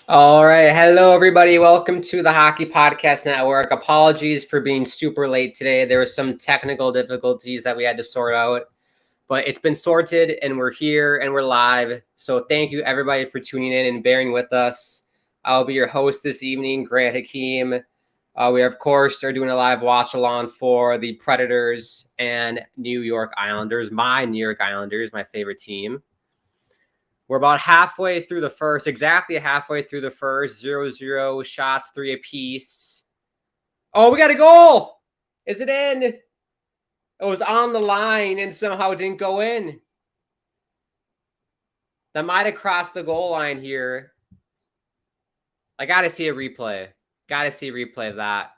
All right. Hello, everybody. Welcome to the Hockey Podcast Network. Apologies for being super late today. There were some technical difficulties that we had to sort out, but it's been sorted and we're here and we're live. So thank you, everybody, for tuning in and bearing with us. I'll be your host this evening, Grant Hakeem. We, of course, are doing a live watch along for the Predators and New York Islanders, my New York Islanders, my favorite team. We're about halfway through the first, exactly halfway through the first. 0-0 shots, 3 apiece. Oh, we got a goal. Is it in? It was on the line and somehow didn't go in. That might have crossed the goal line here. I got to see a replay. Got to see a replay of that.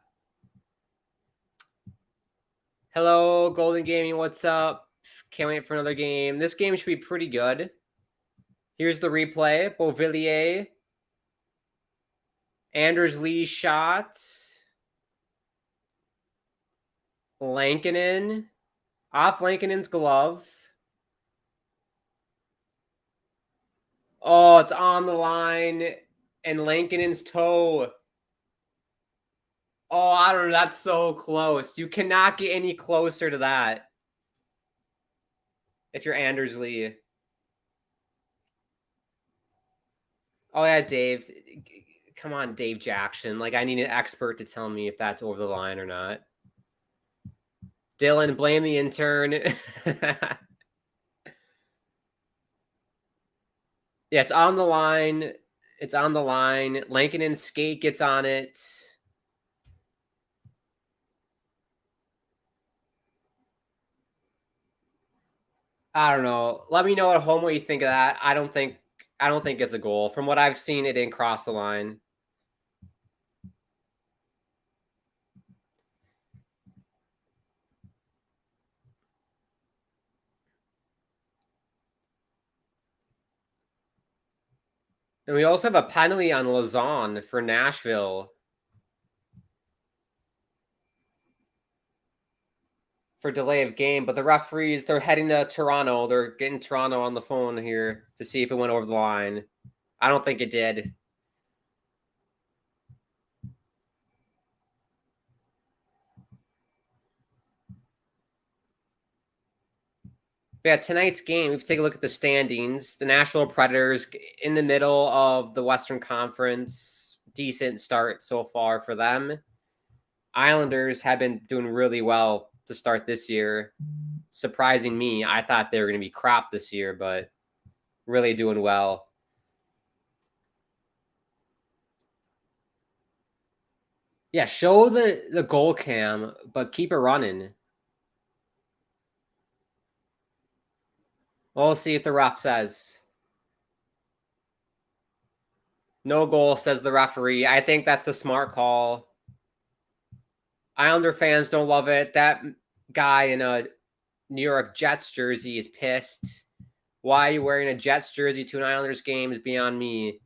Hello, Golden Gaming. What's up? Can't wait for another game. This game should be pretty good. Here's the replay. Beauvillier. Anders Lee shot. Lankinen. Off Lankinen's glove. Oh, it's on the line. And Lankinen's toe. Oh, I don't know. That's so close. You cannot get any closer to that. If you're Anders Lee. Oh, yeah, Dave. Come on, Dave Jackson. Like, I need an expert to tell me if that's over the line or not. Dylan, blame the intern. Yeah, it's on the line. It's on the line. Lankinen's skate gets on it. I don't know. Let me know at home what you think of that. I don't think it's a goal. From what I've seen, it didn't cross the line. And we also have a penalty on Lazon for Nashville. For delay of game, but the referees, they're heading to Toronto. They're getting Toronto on the phone here to see if it went over the line. I don't think it did. But yeah, tonight's game, if you take a look at the standings, the Nashville Predators in the middle of the Western Conference. Decent start so far for them. Islanders have been doing really well to start this year. Surprising me. I thought they were going to be crap this year, but really doing well. Yeah, show the goal cam, but keep it running. We'll see if the ref says. No goal, says the referee. I think that's the smart call. Islander fans don't love it. That guy in a New York Jets jersey is pissed. Why are you wearing a Jets jersey to an Islanders game is beyond me.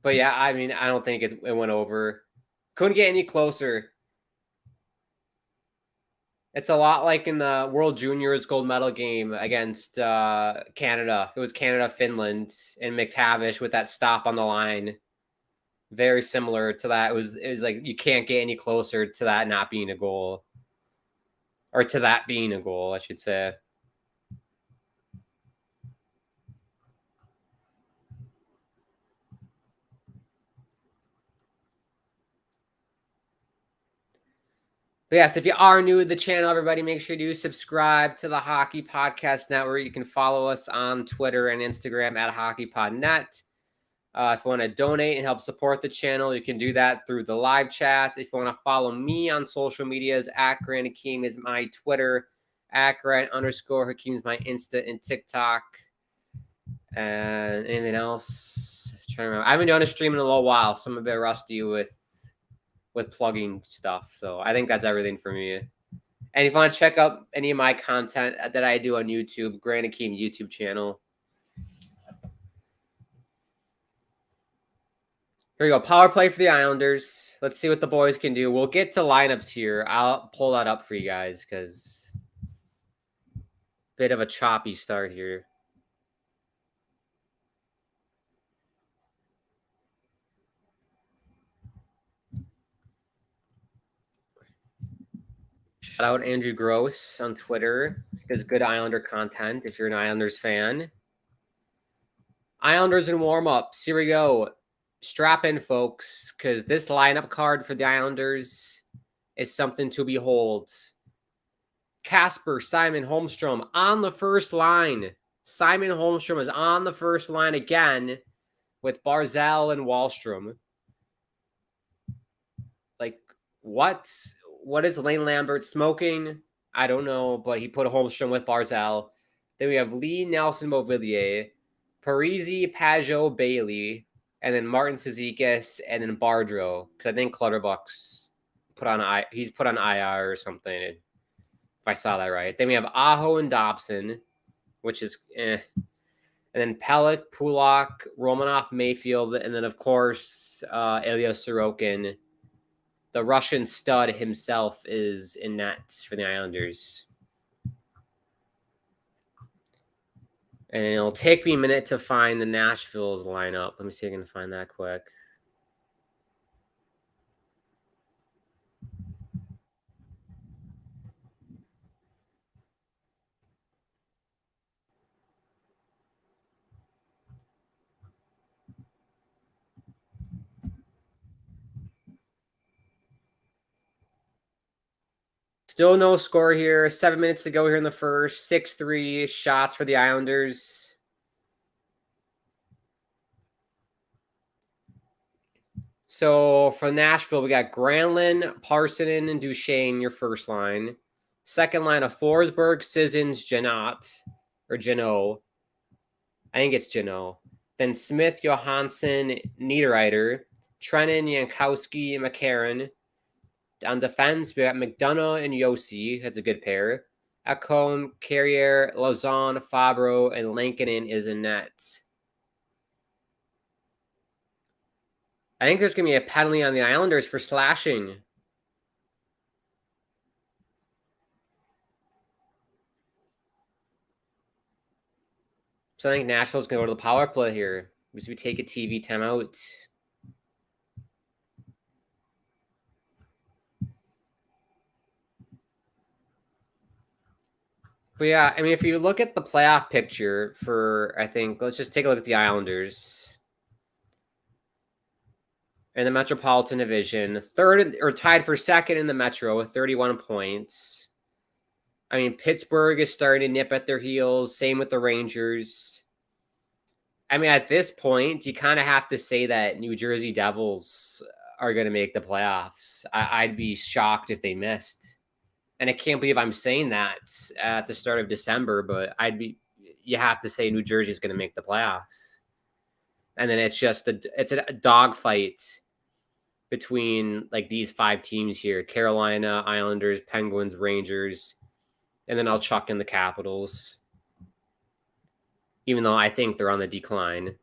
But yeah, I mean, I don't think it went over. Couldn't get any closer. It's a lot like in the World Juniors gold medal game against Canada. It was Canada-Finland and McTavish with that stop on the line. Very similar to that. It was like you can't get any closer to that not being a goal. Or to that being a goal, I should say. But yes, if you are new to the channel, everybody, make sure to subscribe to the Hockey Podcast Network. You can follow us on Twitter and Instagram at HockeyPodNet. If you want to donate and help support the channel, you can do that through the live chat. If you want to follow me on social medias, at Grant Hakeem is my Twitter. At Grant_Hakeem is my Insta and TikTok. And anything else? I'm trying to remember. I haven't done a stream in a little while, so I'm a bit rusty with plugging stuff. So I think that's everything for me. And if you want to check out any of my content that I do on YouTube, Grant Hakeem YouTube channel. Here we go. Power play for the Islanders. Let's see what the boys can do. We'll get to lineups here. I'll pull that up for you guys because bit of a choppy start here. Shout out Andrew Gross on Twitter. Does good Islander content if you're an Islanders fan. Islanders and warm-ups. Here we go. Strap in, folks, because this lineup card for the Islanders is something to behold. Casper, Simon, Holmstrom on the first line. Simon Holmstrom is on the first line again with Barzal and Wahlstrom. Like, what? What is Lane Lambert smoking? I don't know, but he put a Holmstrom with Barzal. Then we have Lee, Nelson, Beauvillier, Parisi, Pajot, Bailey, and then Martin Cizikas, and then Bardreau. Because I think Clutterbuck's put on IR or something, if I saw that right. Then we have Aho and Dobson, which is And then Pelech, Pulak, Romanov, Mayfield, and then, of course, Ilya Sorokin. The Russian stud himself is in net for the Islanders. And it'll take me a minute to find the Nashville's lineup. Let me see if I can find that quick. Still no score here. 7 minutes to go here in the first. 6-3 shots for the Islanders. So for Nashville, we got Granlund, Parsonen, and Duchesne, your first line. Second line of Forsberg, Sissons, Janot, or Janot. I think it's Janot. Then Smith, Johansson, Niederreiter, Trennan, Jankowski, and McCarron. On defense, we got McDonough and Yossi. That's a good pair. Ekholm, Carrier, Lausanne, Fabro, and Lankinen is in net. I think there's going to be a penalty on the Islanders for slashing. So I think Nashville's going to go to the power play here. We take a TV timeout. But yeah, I mean, if you look at the playoff picture for, I think, let's just take a look at the Islanders. In the Metropolitan Division, third or tied for second in the Metro with 31 points. I mean, Pittsburgh is starting to nip at their heels. Same with the Rangers. I mean, at this point, you kind of have to say that New Jersey Devils are going to make the playoffs. I'd be shocked if they missed. And I can't believe I'm saying that at the start of December, but you have to say New Jersey's going to make the playoffs. And then it's a dogfight between like these 5 teams here: Carolina, Islanders, Penguins, Rangers, and then I'll chuck in the Capitals. Even though I think they're on the decline,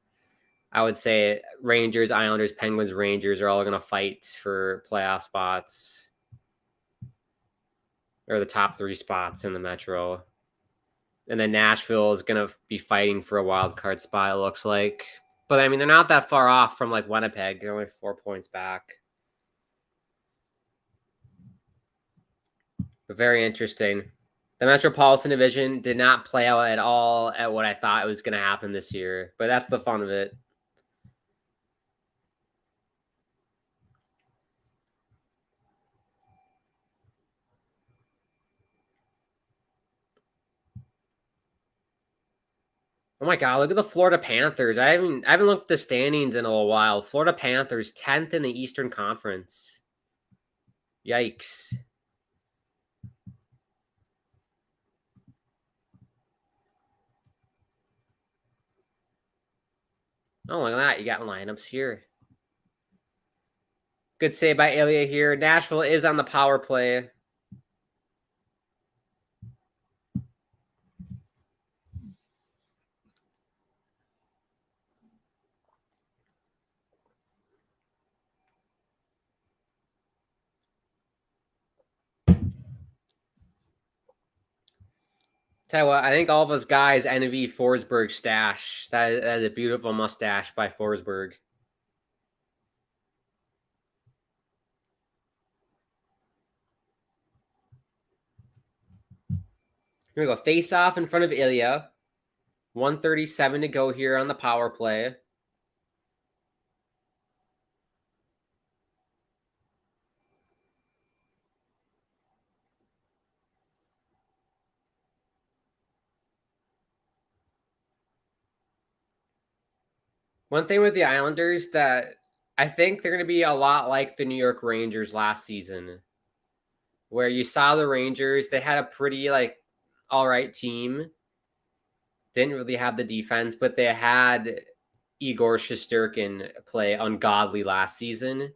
I would say Rangers, Islanders, Penguins, Rangers are all going to fight for playoff spots, or the top 3 spots in the Metro. And then Nashville is going to be fighting for a wild card spot, it looks like. But, I mean, they're not that far off from, like, Winnipeg. They're only 4 points back. But very interesting. The Metropolitan Division did not play out at all at what I thought was going to happen this year. But that's the fun of it. Oh my God, look at the Florida Panthers. I haven't looked at the standings in a little while. Florida Panthers, 10th in the Eastern Conference. Yikes. Oh, look at that. You got lineups here. Good save by Ilya here. Nashville is on the power play. Tell you what, I think all of us guys envy Forsberg stash. That is a beautiful mustache by Forsberg. Here we go. Face off in front of Ilya. 1:37 to go here on the power play. One thing with the Islanders that I think they're going to be a lot like the New York Rangers last season, where you saw the Rangers, they had a pretty all right team. Didn't really have the defense, but they had Igor Shesterkin play ungodly last season.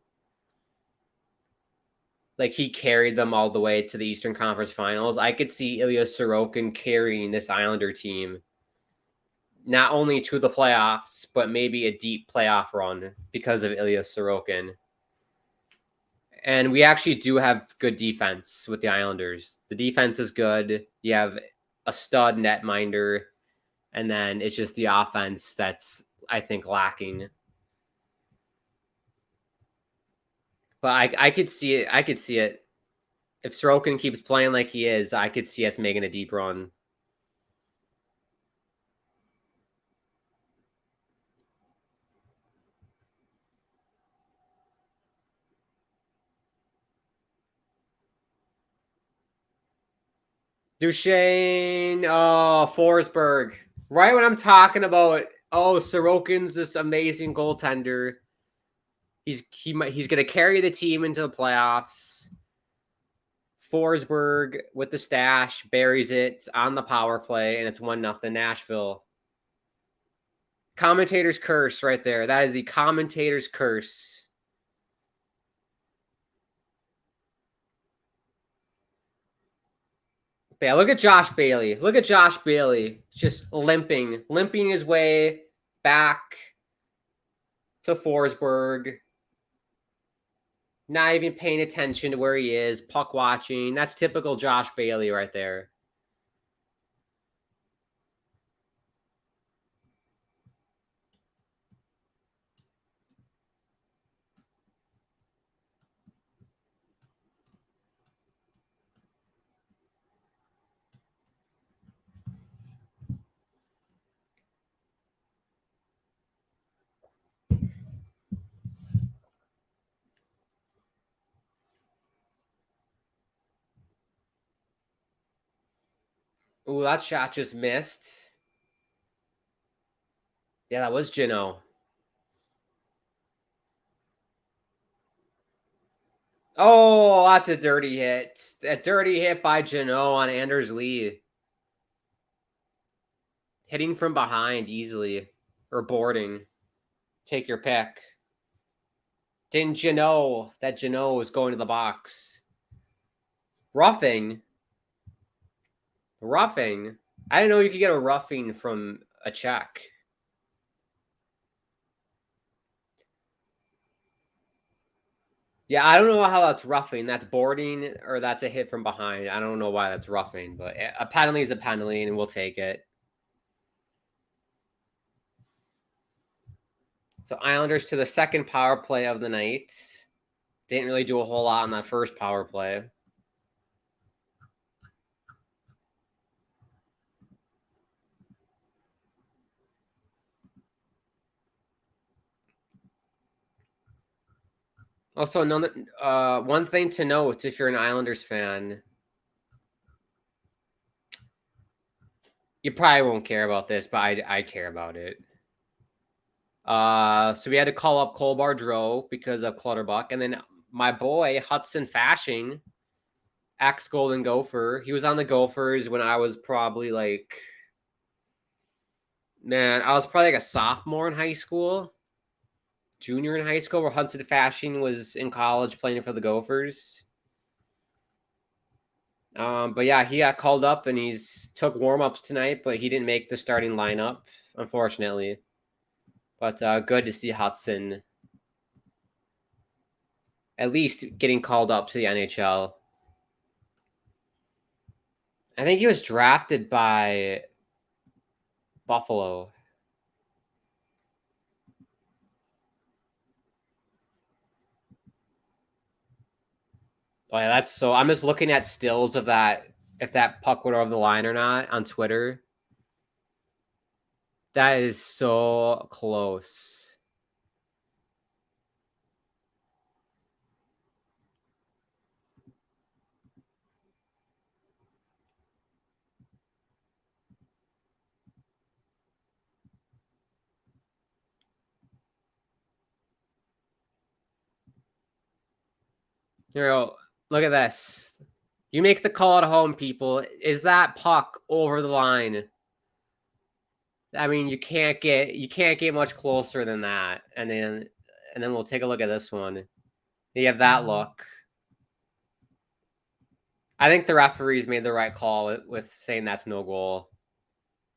Like, he carried them all the way to the Eastern Conference Finals. I could see Ilya Sorokin carrying this Islander team not only to the playoffs, but maybe a deep playoff run because of Ilya Sorokin. And we actually do have good defense with the Islanders. The defense is good. You have a stud netminder, and then it's just the offense that's, I think, lacking. But I could see it. I could see it. If Sorokin keeps playing like he is, I could see us making a deep run. Duchesne, Forsberg. Right when I'm talking about, Sorokin's this amazing goaltender. He's going to carry the team into the playoffs. Forsberg with the stash buries it on the power play, and it's 1-0 Nashville. Commentator's curse right there. That is the commentator's curse. But yeah, look at Josh Bailey. Look at Josh Bailey just limping his way back to Forsberg. Not even paying attention to where he is, puck watching. That's typical Josh Bailey right there. Ooh, that shot just missed. Yeah, that was Gino. Oh, that's a dirty hit. A dirty hit by Gino on Anders Lee. Hitting from behind easily. Or boarding. Take your pick. Didn't you know that Gino was going to the box? Roughing. Roughing. I didn't know you could get a roughing from a check. Yeah, I don't know how that's roughing. That's boarding or that's a hit from behind. I don't know why that's roughing, but a penalty is a penalty, and we'll take it. So Islanders to the second power play of the night. Didn't really do a whole lot on that first power play. Also, one thing to note if you're an Islanders fan, you probably won't care about this, but I care about it. So we had to call up Cole Bardreau because of Clutterbuck, and then my boy Hudson Fasching, ex-Golden Gopher. He was on the Gophers when I was probably I was probably like a sophomore in high school, junior in high school, where Hudson Fasching was in college playing for the Gophers. But yeah, he got called up and he's took warm-ups tonight, but he didn't make the starting lineup, unfortunately. But good to see Hudson at least getting called up to the NHL. I think he was drafted by Buffalo. Oh yeah, I'm just looking at stills of that if that puck went over the line or not on Twitter. That is so close. Here we go. Look at this. You make the call at home, people. Is that puck over the line? I mean, you can't get much closer than that. And then we'll take a look at this one. You have that look. I think the referees made the right call with saying that's no goal.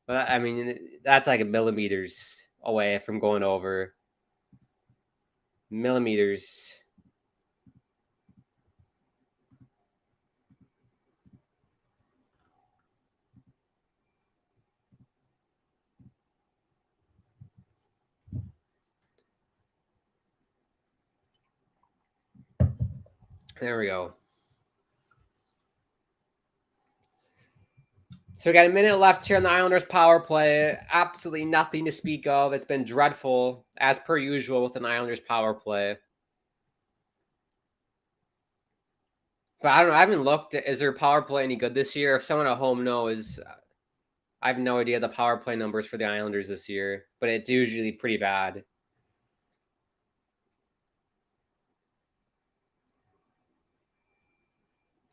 But I mean, that's like millimeters away from going over. Millimeters. There we go. So we got a minute left here on the Islanders power play. Absolutely nothing to speak of. It's been dreadful, as per usual, with an Islanders power play. But I don't know. I haven't looked. Is their power play any good this year? If someone at home knows, I have no idea the power play numbers for the Islanders this year. But it's usually pretty bad.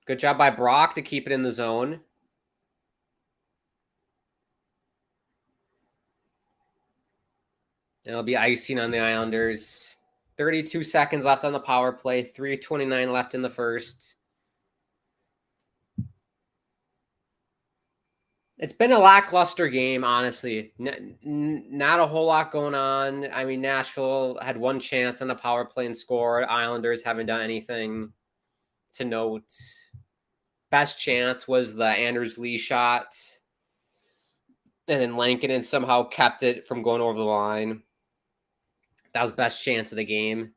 Good job by Brock to keep it in the zone. It'll be icing on the Islanders. 32 seconds left on the power play. 3:29 left in the first. It's been a lackluster game, honestly. Not a whole lot going on. I mean, Nashville had one chance on the power play and scored. Islanders haven't done anything to note. Best chance was the Anders Lee shot. And then Lankinen somehow kept it from going over the line. That was best chance of the game.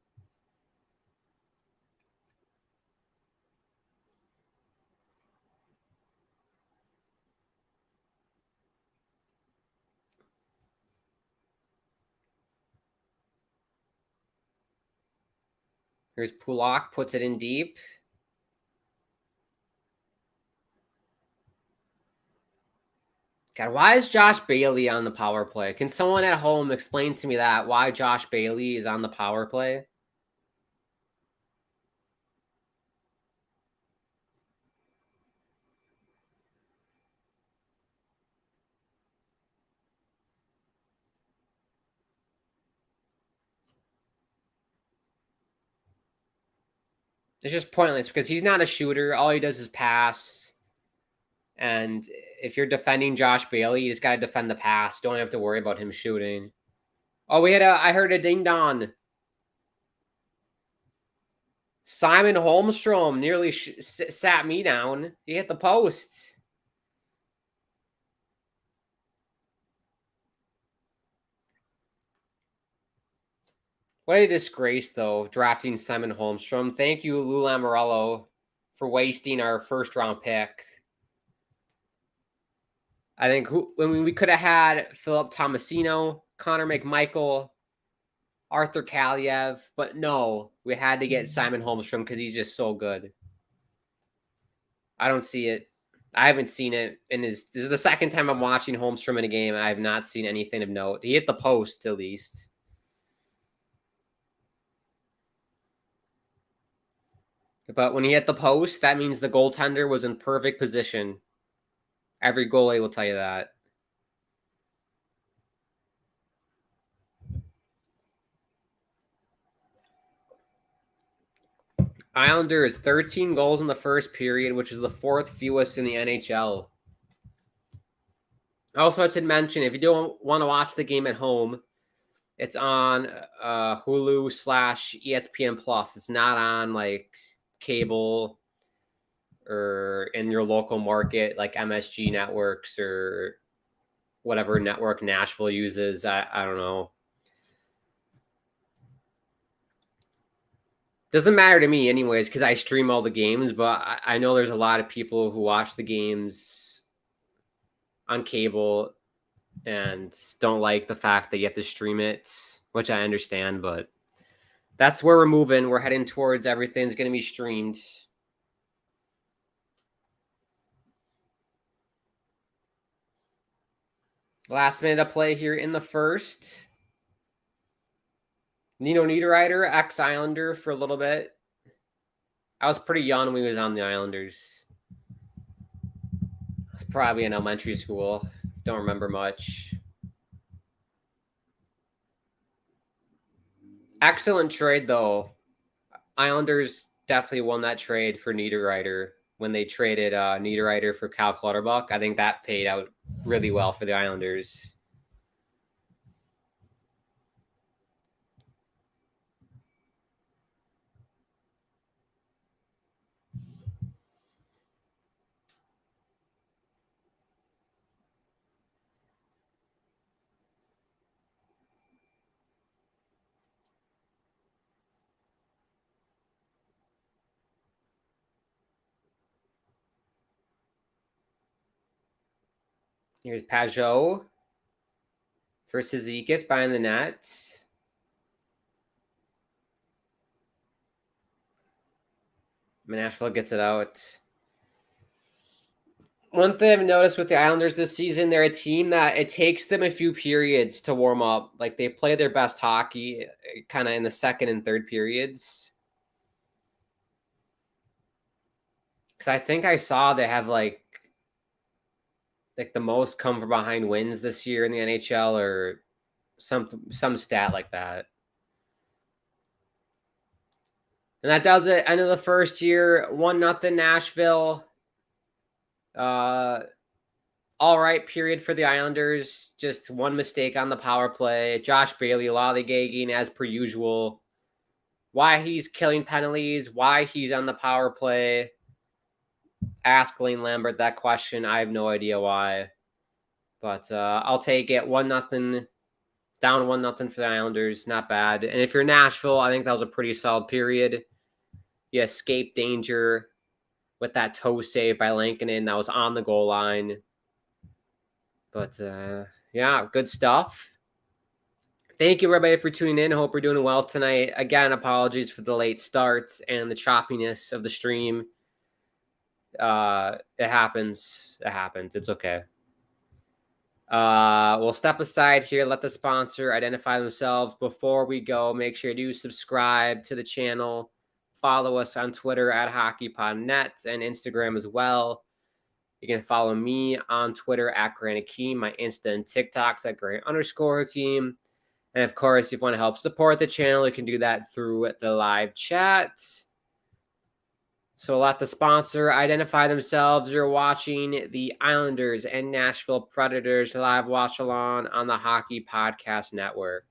Here's Pulak, puts it in deep. God, why is Josh Bailey on the power play? Can someone at home explain to me that? Why Josh Bailey is on the power play? It's just pointless because he's not a shooter. All he does is pass. And if you're defending Josh Bailey, you just got to defend the pass. Don't have to worry about him shooting. Oh, I heard a ding dong. Simon Holmstrom nearly sat me down. He hit the post. What a disgrace, though, drafting Simon Holmstrom. Thank you, Lou Lamoriello, for wasting our first-round pick. I think we could have had Philip Tomasino, Connor McMichael, Arthur Kaliev, but no, we had to get Simon Holmstrom because he's just so good. I don't see it. I haven't seen it this is the second time I'm watching Holmstrom in a game. I have not seen anything of note. He hit the post at least. But when he hit the post, that means the goaltender was in perfect position. Every goalie will tell you that. Islanders 13 goals in the first period, which is the fourth fewest in the NHL. Also, I should mention, if you don't want to watch the game at home, it's on Hulu/ESPN Plus. It's not on like cable or in your local market like MSG networks or whatever network Nashville uses. I don't know. Doesn't matter to me anyways because I stream all the games, but I know there's a lot of people who watch the games on cable and don't like the fact that you have to stream it, which I understand, but that's where we're moving. We're heading towards everything's going to be streamed. Last minute of play here in the first. Nino Niederreiter, ex-Islander for a little bit. I was pretty young when he was on the Islanders. I was probably in elementary school. Don't remember much. Excellent trade, though. Islanders definitely won that trade for Niederreiter when they traded Niederreiter for Cal Clutterbuck. I think that paid out really well for the Islanders. Here's Pajot for Cizikas behind the net. Nashville gets it out. One thing I've noticed with the Islanders this season, they're a team that it takes them a few periods to warm up. Like they play their best hockey kind of in the second and third periods. Because I think I saw they have like the most come from behind wins this year in the NHL or some stat like that. And that does it. End of the first year, 1-0 Nashville. All right period for the Islanders. Just one mistake on the power play. Josh Bailey lollygagging as per usual. Why he's killing penalties, why he's on the power play. Ask Lane Lambert that question. I have no idea why. But I'll take it. 1-0. Down 1-0 for the Islanders. Not bad. And if you're Nashville, I think that was a pretty solid period. You escaped danger with that toe save by Lankinen that was on the goal line. But, yeah, good stuff. Thank you, everybody, for tuning in. I hope you're doing well tonight. Again, apologies for the late start and the choppiness of the stream. It happens. It happens. It's okay. We'll step aside here, let the sponsor identify themselves. Before we go, make sure you do subscribe to the channel. Follow us on Twitter at HockeyPodNet and Instagram as well. You can follow me on Twitter at Grant Hakeem, my Insta and TikToks at Grant_Hakeem. And of course, if you want to help support the channel, you can do that through the live chat. So let the sponsor identify themselves. You're watching the Islanders and Nashville Predators live watch along on the Hockey Podcast Network.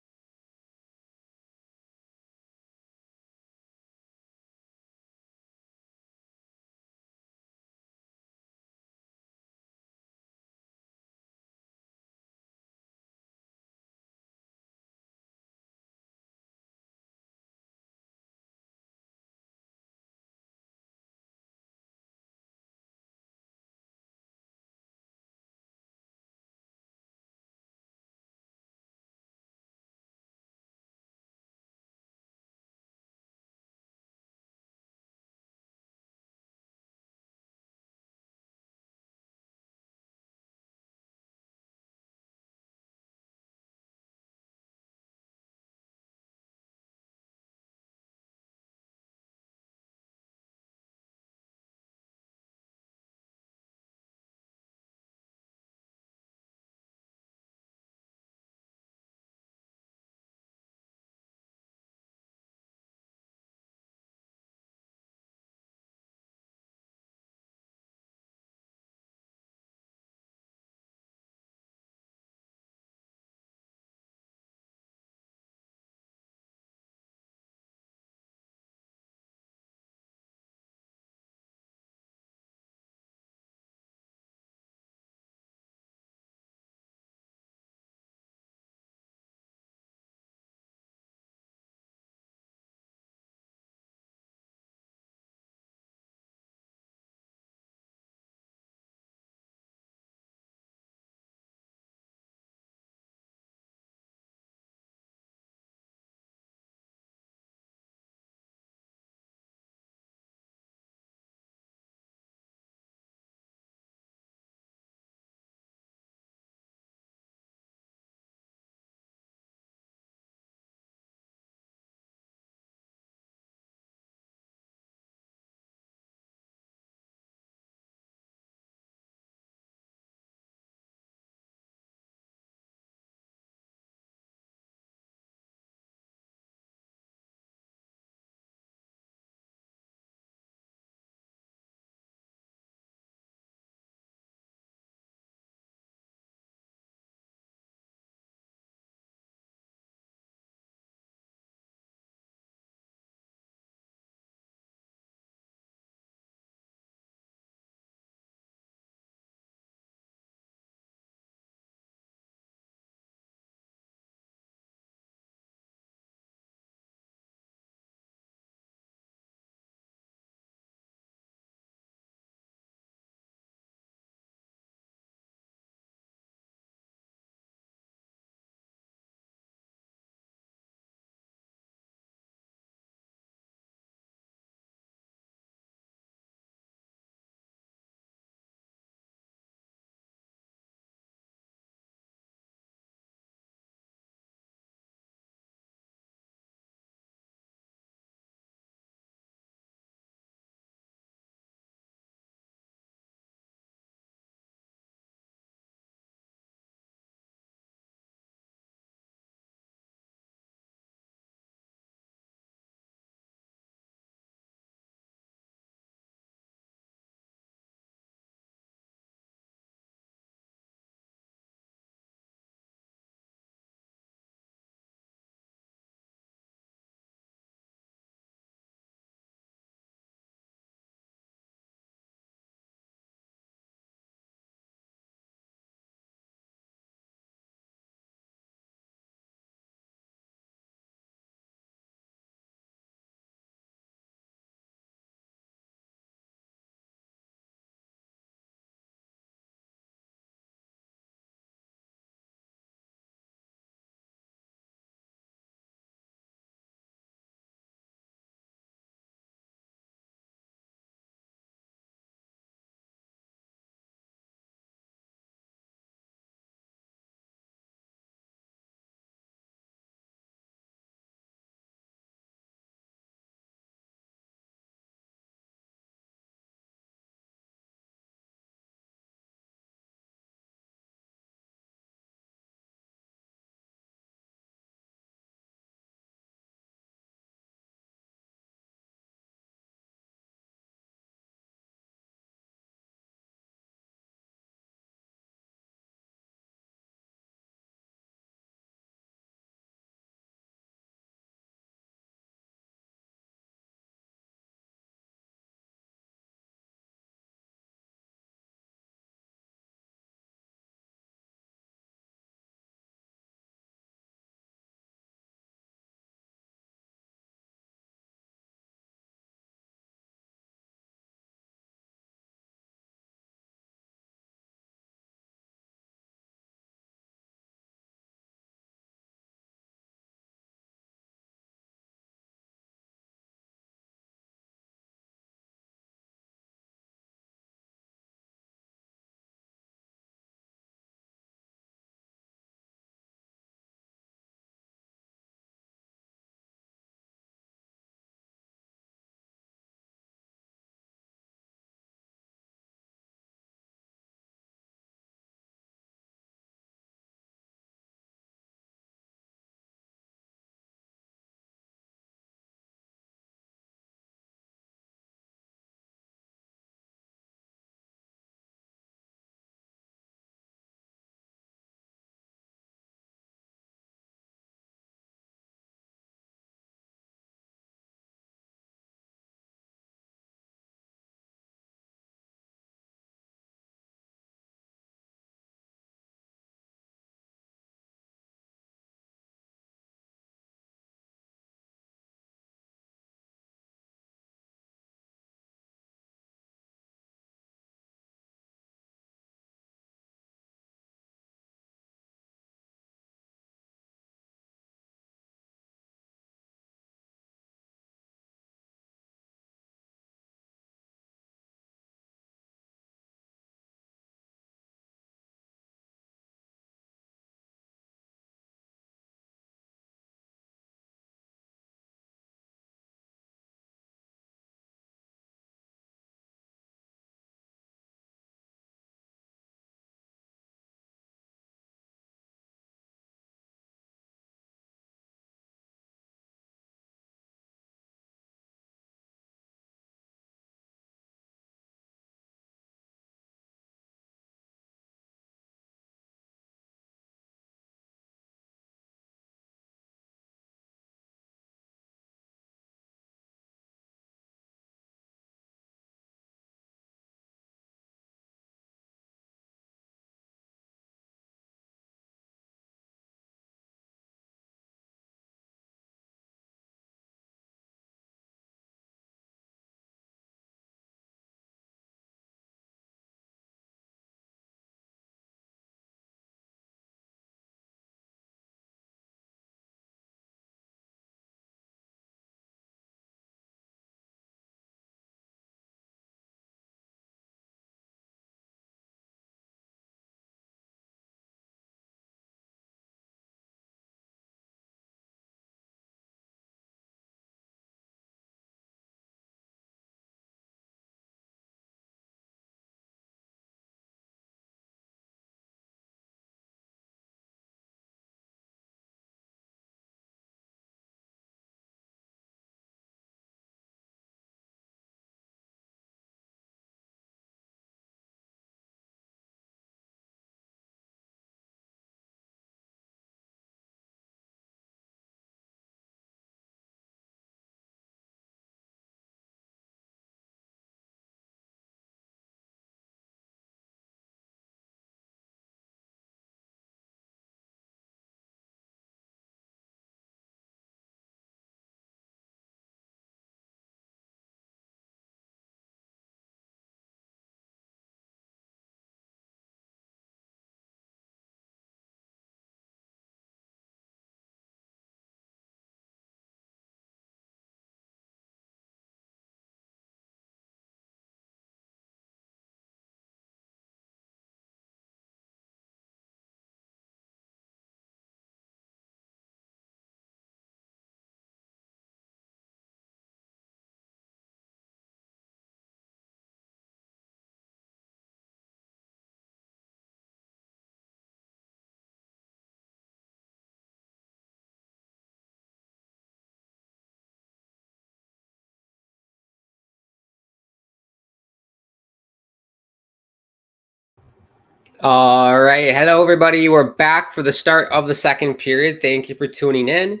All right. Hello, everybody. We're back for the start of the second period. Thank you for tuning in.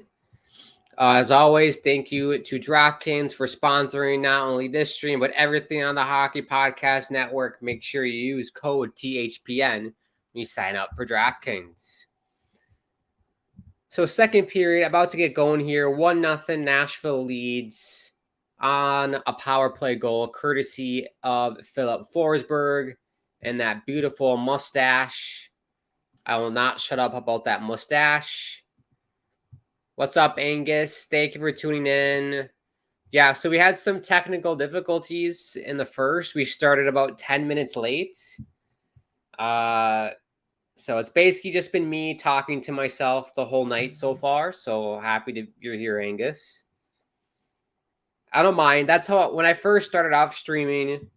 As always, thank you to DraftKings for sponsoring not only this stream, but everything on the Hockey Podcast Network. Make sure you use code THPN when you sign up for DraftKings. So, second period, about to get going here. 1-0 Nashville leads on a power play goal, courtesy of Philip Forsberg and that beautiful mustache. I will not shut up about that mustache. What's up, Angus? Thank you for tuning in. Yeah, so we had some technical difficulties in the first. We started about 10 minutes late. So it's basically just been me talking to myself the whole night so far. So happy you're here, Angus. I don't mind. That's how, when I first started off streaming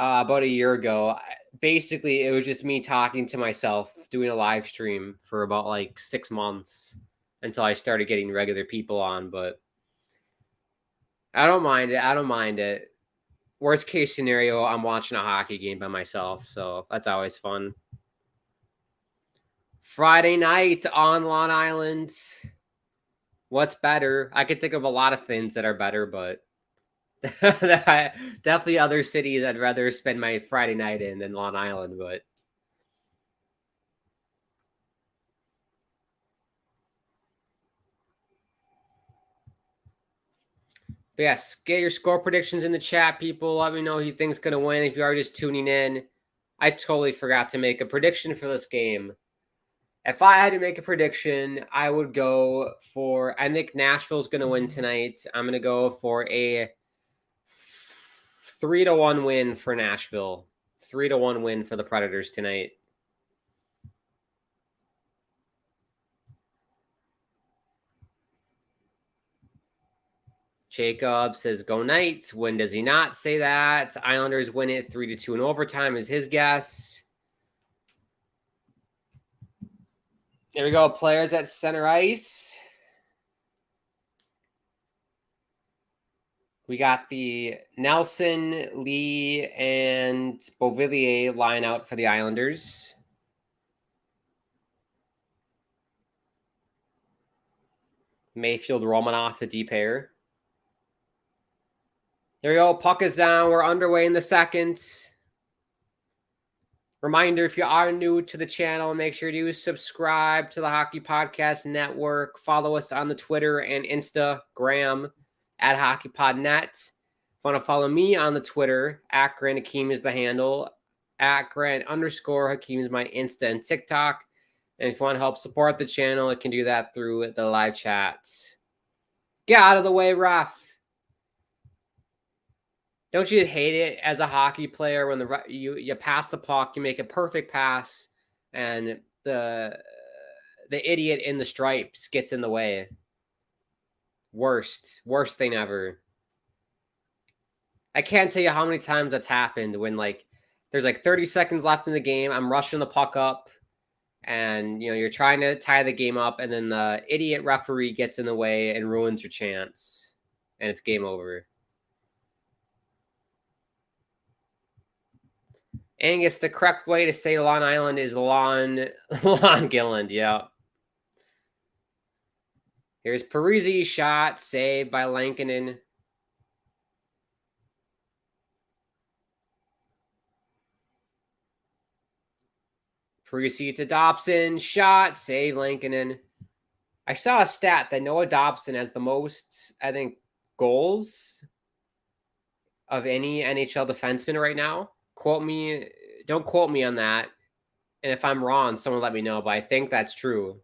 about a year ago, basically it was just me talking to myself, doing a live stream for about like 6 months until I started getting regular people on. But I don't mind it. Worst case scenario, I'm watching a hockey game by myself, so that's always fun. Friday night on Long Island. What's better? I could think of a lot of things that are better, but definitely other cities I'd rather spend my Friday night in than Long Island. But yes, get your score predictions in the chat, people. Let me know who you think's going to win. If you are just tuning in, I totally forgot to make a prediction for this game. If I had to make a prediction, I would go for, I think Nashville's going to win tonight. I'm going to go for a 3-1 win for Nashville. 3-1 win for the Predators tonight. Jacob says, go Knights. When does he not say that? Islanders win it 3-2 in overtime is his guess. There we go. Players at center ice. We got the Nelson, Lee, and Beauvillier line out for the Islanders. Mayfield, Romanoff, the D pair. There we go. Puck is down. We're underway in the second. Reminder, if you are new to the channel, make sure to subscribe to the Hockey Podcast Network. Follow us on the Twitter and Instagram at HockeyPodNet. If you want to follow me on the Twitter, at Grant Hakeem is the handle. At Grant_Hakeem is my Insta and TikTok. And if you want to help support the channel, you can do that through the live chat. Get out of the way, ref. Don't you hate it as a hockey player when you pass the puck, you make a perfect pass, and the idiot in the stripes gets in the way? Worst thing ever. I can't tell you how many times that's happened when there's 30 seconds left in the game. I'm rushing the puck up, and you're trying to tie the game up, and then the idiot referee gets in the way and ruins your chance, and it's game over. Angus, the correct way to say Long Island is Long Gilland. Yeah. Here's Parisi, shot, saved by Lankinen. Parisi to Dobson, shot, save Lankinen. I saw a stat that Noah Dobson has the most, I think, goals of any NHL defenseman right now. Don't quote me on that. And if I'm wrong, someone let me know, but I think that's true.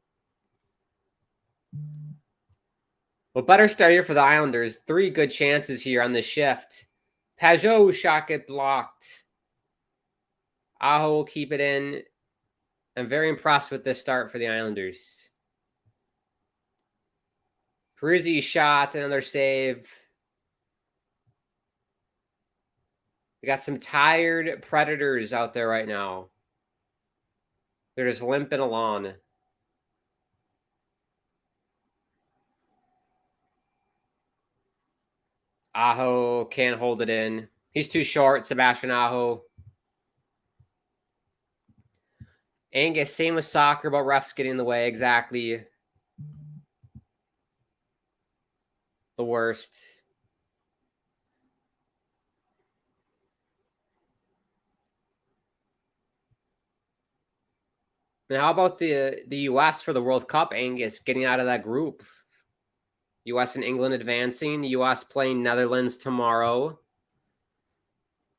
Well, better start here for the Islanders. 3 good chances here on the shift. Pajot shot get blocked. Aho will keep it in. I'm very impressed with this start for the Islanders. Parisi shot, another save. We got some tired Predators out there right now. They're just limping along. Aho can't hold it in. He's too short, Sebastian Aho. Angus, same with soccer about refs getting in the way. Exactly. The worst. And how about the U.S. for the World Cup, Angus, getting out of that group? U.S. and England advancing. The U.S. playing Netherlands tomorrow.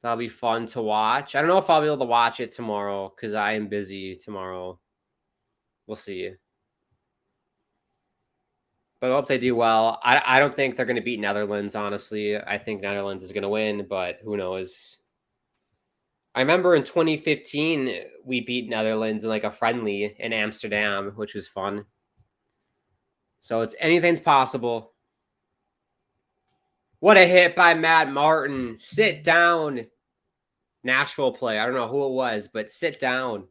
That'll be fun to watch. I don't know if I'll be able to watch it tomorrow because I am busy tomorrow. We'll see. But I hope they do well. I don't think they're going to beat Netherlands, honestly. I think Netherlands is going to win, but who knows? I remember in 2015, we beat Netherlands in like a friendly in Amsterdam, which was fun. So it's anything's possible. What a hit by Matt Martin. Sit down. Nashville play. I don't know who it was, but sit down.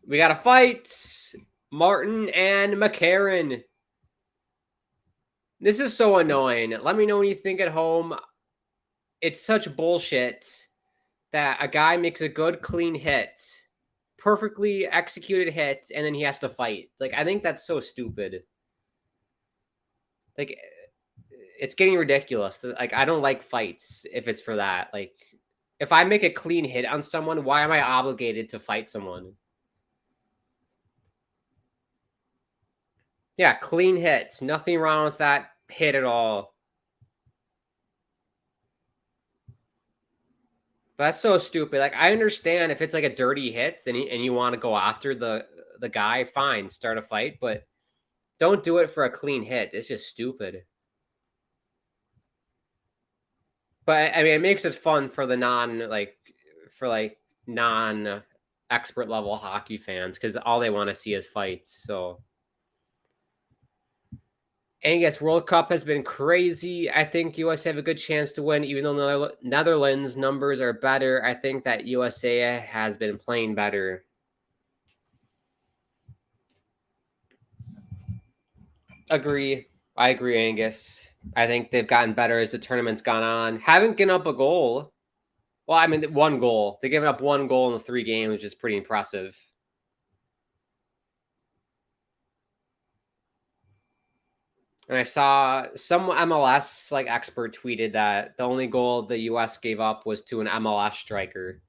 We got to fight. Martin and McCarron. This is so annoying. Let me know when you think at home. It's such bullshit that a guy makes a good, clean hit, perfectly executed hit, and then he has to fight. Like, I think that's so stupid. Like, it's getting ridiculous. Like, I don't like fights if it's for that. Like, if I make a clean hit on someone, why am I obligated to fight someone? Yeah, clean hits. Nothing wrong with that hit at all. But that's so stupid. Like, I understand if it's like a dirty hit and you want to go after the guy, fine, start a fight, but don't do it for a clean hit. It's just stupid. But I mean, it makes it fun for the non expert level hockey fans because all they want to see is fights. So, Angus, World Cup has been crazy. I think USA have a good chance to win, even though Netherlands numbers are better. I think that USA has been playing better. Agree. I agree, Angus. I think they've gotten better as the tournament's gone on. Haven't given up a goal. Well, I mean, one goal. They've given up one goal in the 3 games, which is pretty impressive. And I saw some MLS like expert tweeted that the only goal the US gave up was to an MLS striker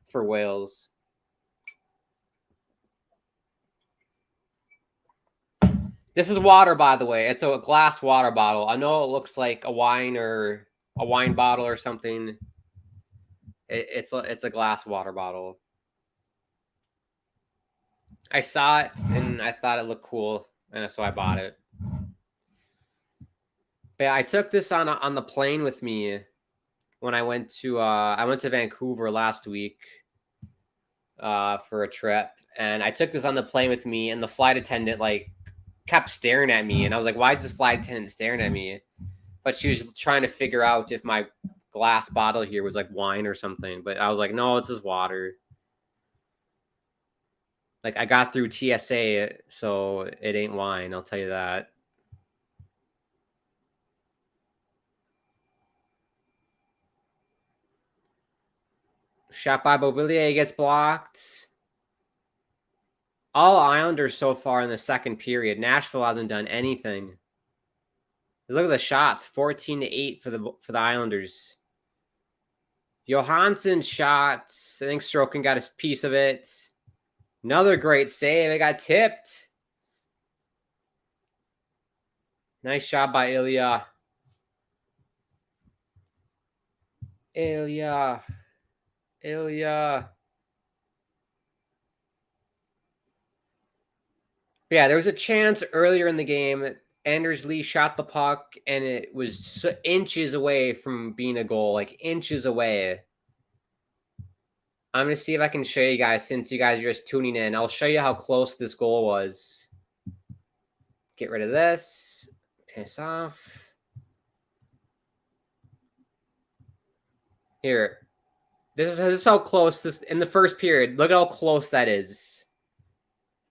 for Wales. This is water, by the way. It's a glass water bottle. I know it looks like a wine bottle or something. It's a glass water bottle. I saw it and I thought it looked cool, and so I bought it. But yeah, I took this on the plane with me when I went to Vancouver last week for a trip, and I took this on the plane with me, and the flight attendant like kept staring at me, and I was like, "Why is this flight attendant staring at me?" But she was trying to figure out if my glass bottle here was like wine or something. But I was like, "No, it's just water." Like, I got through TSA, so it ain't wine. I'll tell you that. Shot by Beauvillier gets blocked. All Islanders so far in the second period. Nashville hasn't done anything. Look at the shots, 14-8 for the Islanders. Johansson shots. I think Strokin got his piece of it. Another great save. It got tipped. Nice shot by Ilya. Ilya. Yeah, there was a chance earlier in the game that Anders Lee shot the puck, and it was inches away from being a goal, like inches away. I'm going to see if I can show you guys, since you guys are just tuning in. I'll show you how close this goal was. Get rid of this. Piss off. Here. This is how close this in the first period. Look at how close that is.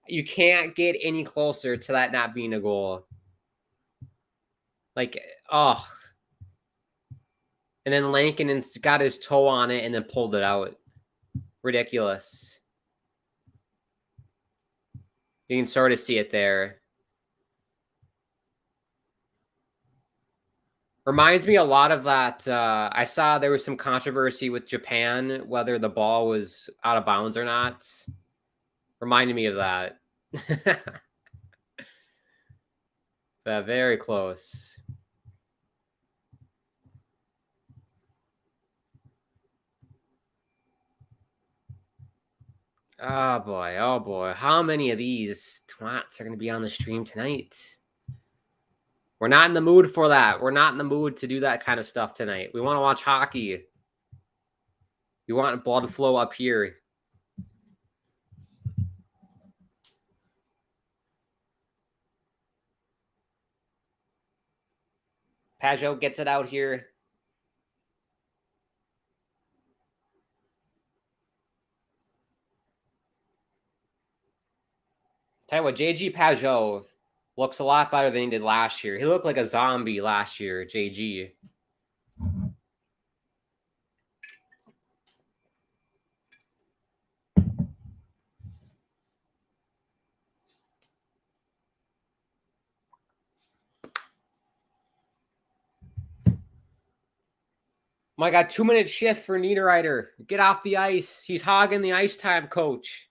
You can't get any closer to that not being a goal. Like, oh. And then Lankinen got his toe on it and then pulled it out. Ridiculous. You can sort of see it there. Reminds me a lot of that. I saw there was some controversy with Japan, whether the ball was out of bounds or not. Reminded me of that. Very close. Oh boy, oh boy. How many of these twats are going to be on the stream tonight? We're not in the mood for that. We're not in the mood to do that kind of stuff tonight. We want to watch hockey. We want blood flow up here. Pajot gets it out here. Tell you what, JG Pajot looks a lot better than he did last year. He looked like a zombie last year, JG. My God, 2-minute shift for Niederreiter. Get off the ice. He's hogging the ice time, coach.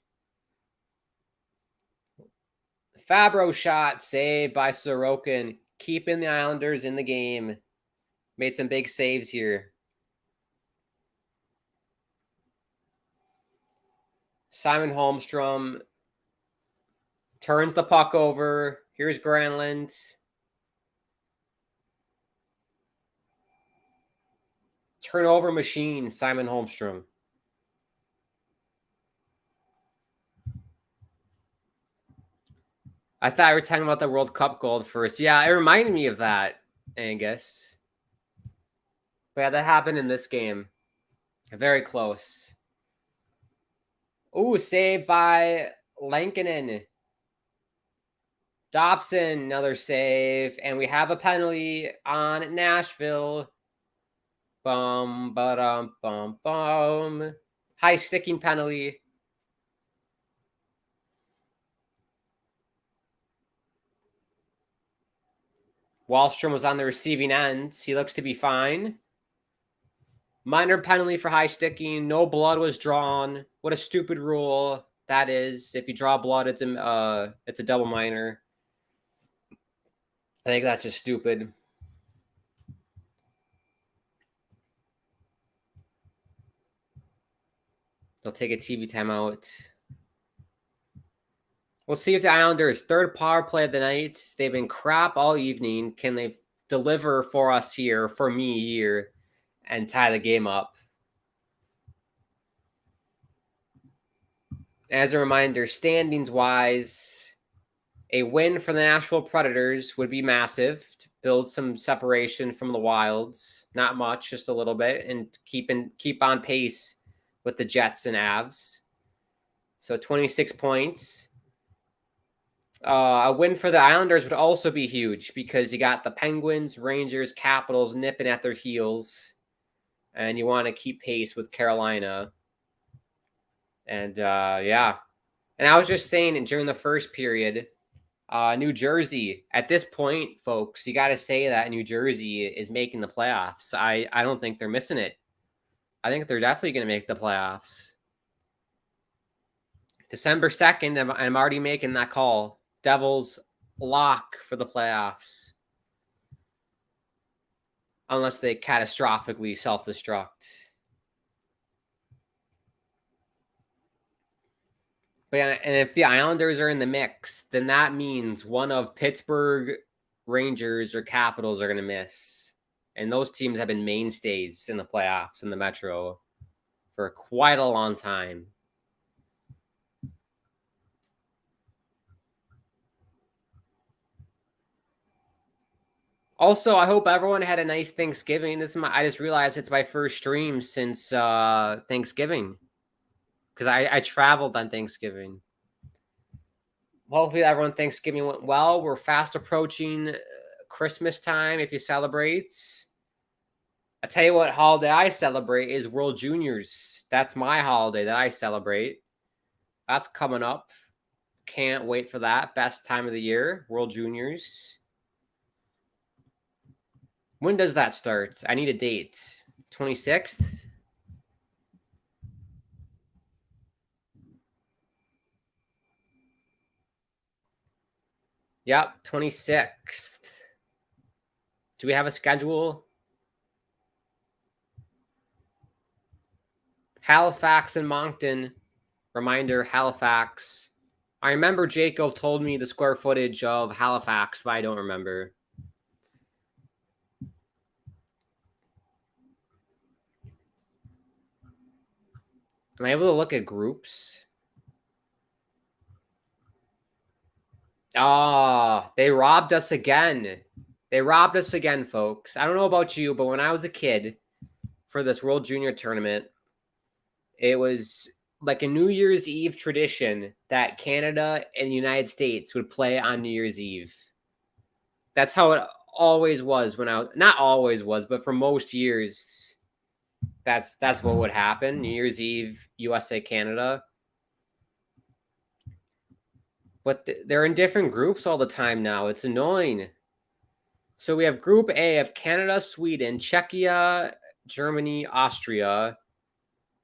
Fabro shot saved by Sorokin, keeping the Islanders in the game. Made some big saves here. Simon Holmstrom turns the puck over. Here's Granlund. Turnover machine, Simon Holmstrom. I thought we were talking about the World Cup gold first. Yeah, it reminded me of that, Angus. But yeah, that happened in this game. Very close. Ooh, saved by Lankinen. Dobson, another save. And we have a penalty on Nashville. Bum, ba-dum, bum, bum. High sticking penalty. Wallstrom was on the receiving end. He looks to be fine. Minor penalty for high sticking. No blood was drawn. What a stupid rule that is. If you draw blood, it's a double minor. I think that's just stupid. They'll take a TV timeout. We'll see if the Islanders' third power play of the night. They've been crap all evening. Can they deliver for us here, for me here, and tie the game up? As a reminder, standings-wise, a win for the Nashville Predators would be massive to build some separation from the Wilds. Not much, just a little bit, and keep on pace with the Jets and Avs. So 26 points. A win for the Islanders would also be huge because you got the Penguins, Rangers, Capitals nipping at their heels, and you want to keep pace with Carolina. And yeah. And I was just saying during the first period, New Jersey, at this point, folks, you got to say that New Jersey is making the playoffs. I don't think they're missing it. I think they're definitely going to make the playoffs. December 2nd, I'm already making that call. Devils lock for the playoffs. Unless they catastrophically self-destruct. But yeah, and if the Islanders are in the mix, then that means one of Pittsburgh, Rangers, or Capitals are going to miss. And those teams have been mainstays in the playoffs in the Metro for quite a long time. Also, I hope everyone had a nice Thanksgiving. I just realized it's my first stream since Thanksgiving. Because I traveled on Thanksgiving. Hopefully everyone Thanksgiving went well. We're fast approaching Christmas time if you celebrate. I tell you what holiday I celebrate is World Juniors. That's my holiday that I celebrate. That's coming up. Can't wait for that. Best time of the year, World Juniors. When does that start? I need a date. 26th? Yep, 26th. Do we have a schedule? Halifax and Moncton. Reminder, Halifax. I remember Jacob told me the square footage of Halifax, but I don't remember. Am I able to look at groups? Oh, they robbed us again. They robbed us again, folks. I don't know about you, but when I was a kid for this World Junior tournament, it was like a New Year's Eve tradition that Canada and the United States would play on New Year's Eve. That's how it always was when I was, not always was, but for most years, that's what would happen. New Year's Eve, USA, Canada. But they're in different groups all the time now. It's annoying. So we have Group A of Canada, Sweden, Czechia, Germany, Austria.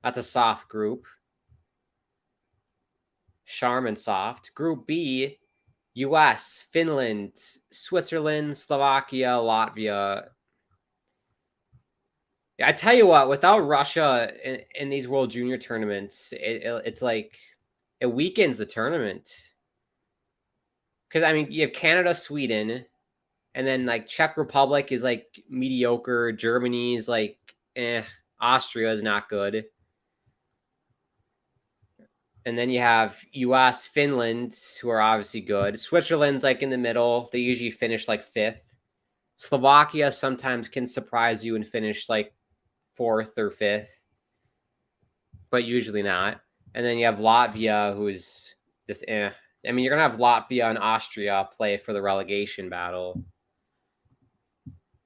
That's a soft group. Charmin soft. Group B, US, Finland, Switzerland, Slovakia, Latvia. I tell you what, without Russia in these World Junior tournaments, it's like it weakens the tournament. Because, I mean, you have Canada, Sweden, and then, like, Czech Republic is, like, mediocre. Germany is, like, Austria is not good. And then you have US, Finland, who are obviously good. Switzerland's, like, in the middle. They usually finish, like, 5th. Slovakia sometimes can surprise you and finish, like, 4th or 5th. But usually not. And then you have Latvia, who's just I mean, you're going to have Latvia and Austria play for the relegation battle.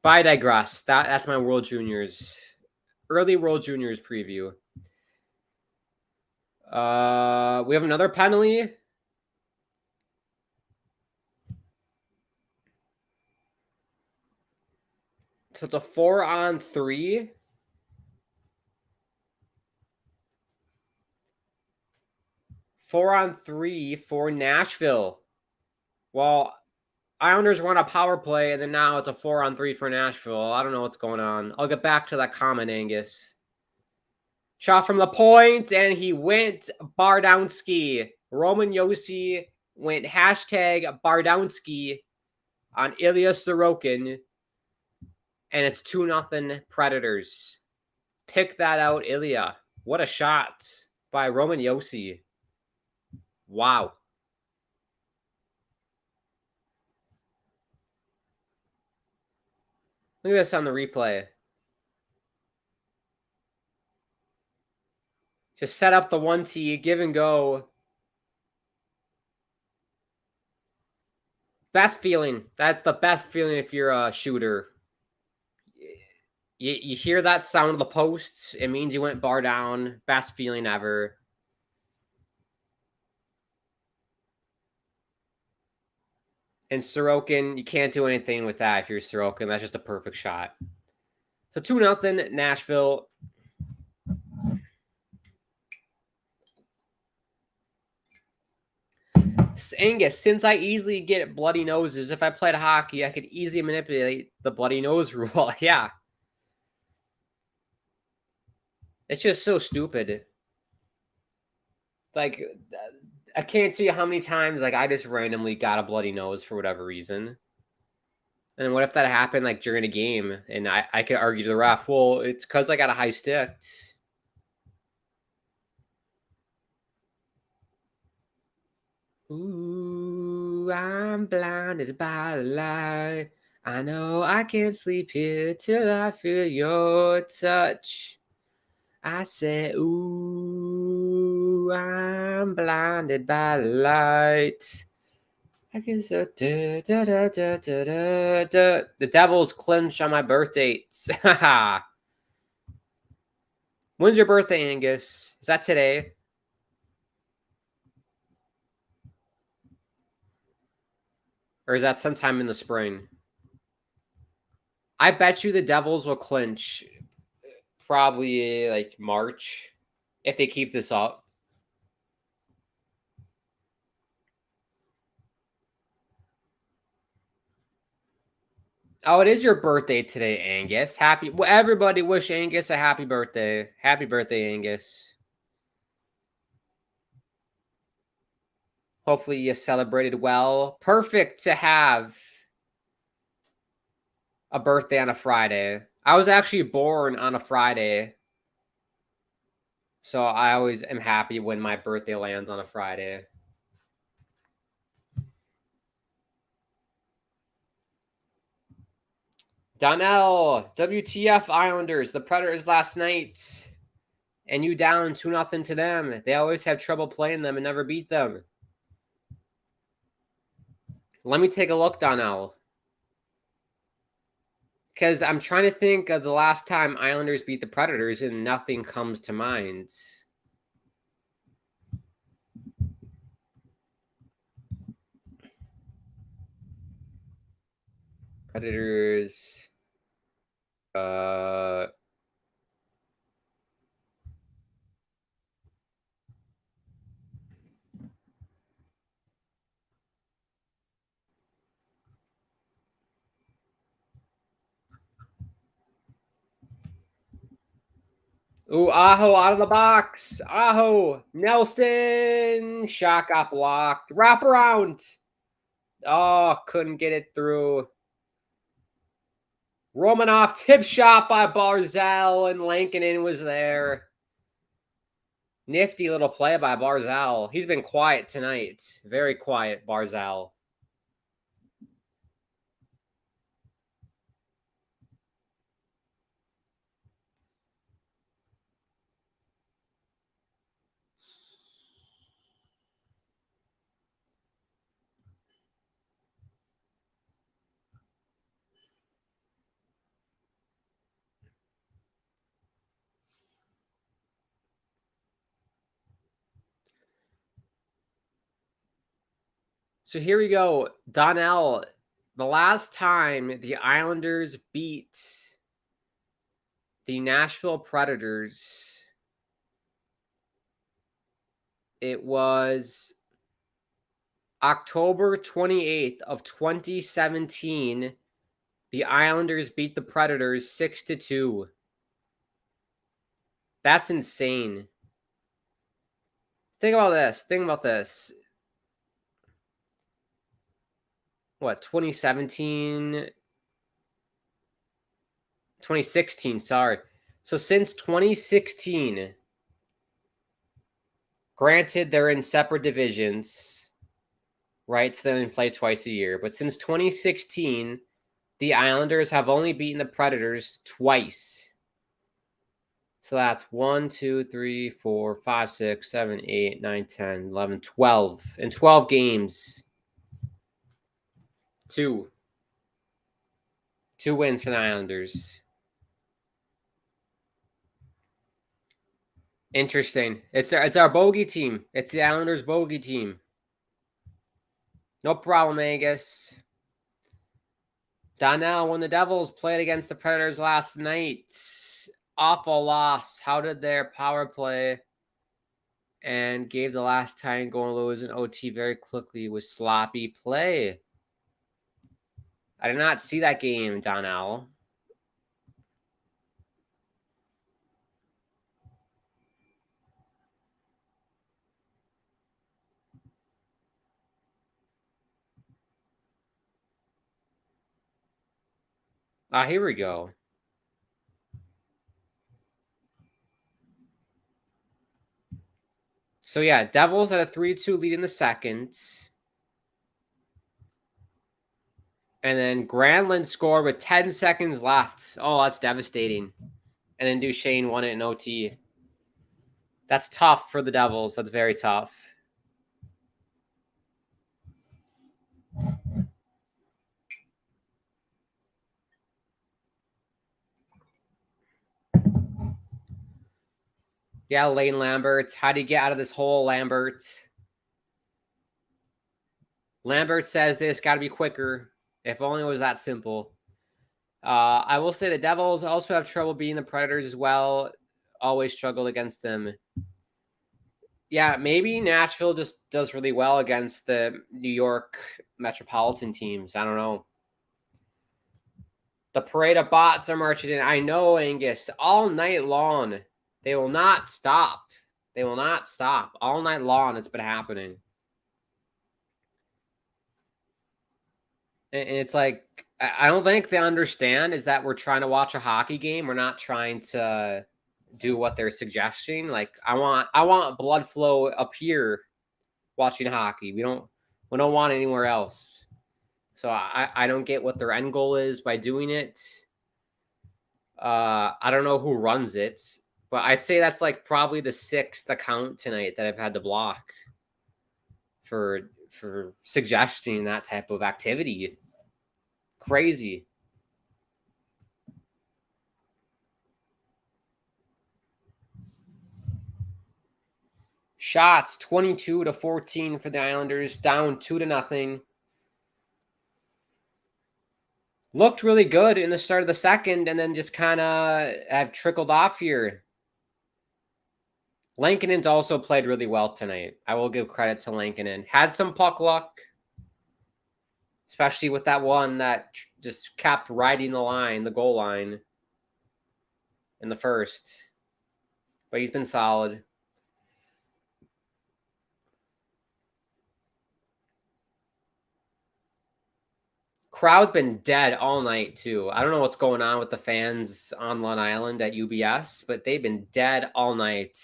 But I digress. That's my World Juniors. Early World Juniors preview. We have another penalty. So it's a 4-on-3. Four-on-3 for Nashville. Well, Islanders run a power play, and then now it's a 4-on-3 for Nashville. I don't know what's going on. I'll get back to that comment, Angus. Shot from the point, and he went Bardowski. Roman Josi went hashtag Bardowski on Ilya Sorokin, and it's 2-0 Predators. Pick that out, Ilya. What a shot by Roman Josi. Wow. Look at this on the replay. Just set up the 1T, give and go. Best feeling. That's the best feeling if you're a shooter. You hear that sound of the posts, it means you went bar down. Best feeling ever. And Sorokin, you can't do anything with that if you're Sorokin. That's just a perfect shot. So 2-0 Nashville. Angus, since I easily get bloody noses, if I played hockey, I could easily manipulate the bloody nose rule. Yeah. It's just so stupid. Like, I can't see how many times, like, I just randomly got a bloody nose for whatever reason. And what if that happened, like, during a game? And I could argue to the ref, well, it's because I got a high stick. Ooh, I'm blinded by the light. I know I can't sleep here till I feel your touch. I said, ooh, I'm blinded by the light. I guess the Devils clinch on my birthday. When's your birthday, Angus? Is that today? Or is that sometime in the spring? I bet you the Devils will clinch probably like March if they keep this up. Oh, it is your birthday today, Angus. Everybody wish Angus a happy birthday. Happy birthday, Angus. Hopefully you celebrated well. Perfect to have a birthday on a Friday. I was actually born on a Friday. So I always am happy when my birthday lands on a Friday. Donnell, WTF Islanders, the Predators last night. And you down 2-0 to them. They always have trouble playing them and never beat them. Let me take a look, Donnell. Because I'm trying to think of the last time Islanders beat the Predators and nothing comes to mind. Predators. Ooh, Aho out of the box. Aho. Nelson. Shot got blocked. Wrap around. Oh, couldn't get it through. Romanoff tip shot by Barzal, and Lankinen was there. Nifty little play by Barzal. He's been quiet tonight. Very quiet, Barzal. So here we go. Donnell, the last time the Islanders beat the Nashville Predators, it was October 28th of 2017. The Islanders beat the Predators 6-2. That's insane. Think about this. What, 2017? 2016, sorry. So since 2016, granted they're in separate divisions, right? So they only play twice a year. But since 2016, the Islanders have only beaten the Predators twice. So that's 1, 2, 3, 4, 5, 6, 7, 8, 9, 10, 11, 12. In 12 games. Two wins for the Islanders. Interesting. It's our bogey team. It's the Islanders bogey team. No problem, Angus. Donnell, when the Devils played against the Predators last night, awful loss. How did their power play and gave the last time going lose in OT very quickly with sloppy play? I did not see that game, Donnell. Here we go. So, yeah, Devils had a 3-2 lead in the second. And then Granlund scored with 10 seconds left. Oh, that's devastating. And then Duchesne won it in OT. That's tough for the Devils. That's very tough. Yeah, Lane Lambert. How do you get out of this hole, Lambert? Lambert says this got to be quicker. If only it was that simple. I will say the Devils also have trouble beating the Predators as well. Always struggled against them. Yeah, maybe Nashville just does really well against the New York metropolitan teams. I don't know. The parade of bots are marching in. I know, Angus, all night long. They will not stop. They will not stop. All night long, it's been happening. And it's like, I don't think they understand is that we're trying to watch a hockey game. We're not trying to do what they're suggesting. Like, I want blood flow up here watching hockey. We don't want it anywhere else. So I don't get what their end goal is by doing it. I don't know who runs it, but I'd say that's like probably the 6th account tonight that I've had to block for suggesting that type of activity. Crazy. Shots 22-14 for the Islanders, down 2-0. Looked really good in the start of the second, and then just kind of have trickled off here. Lankinen's also played really well tonight. I will give credit to Lankinen. Had some puck luck, especially with that one that just kept riding the line, the goal line in the first. But he's been solid. Crowd's been dead all night, too. I don't know what's going on with the fans on Long Island at UBS, but they've been dead all night.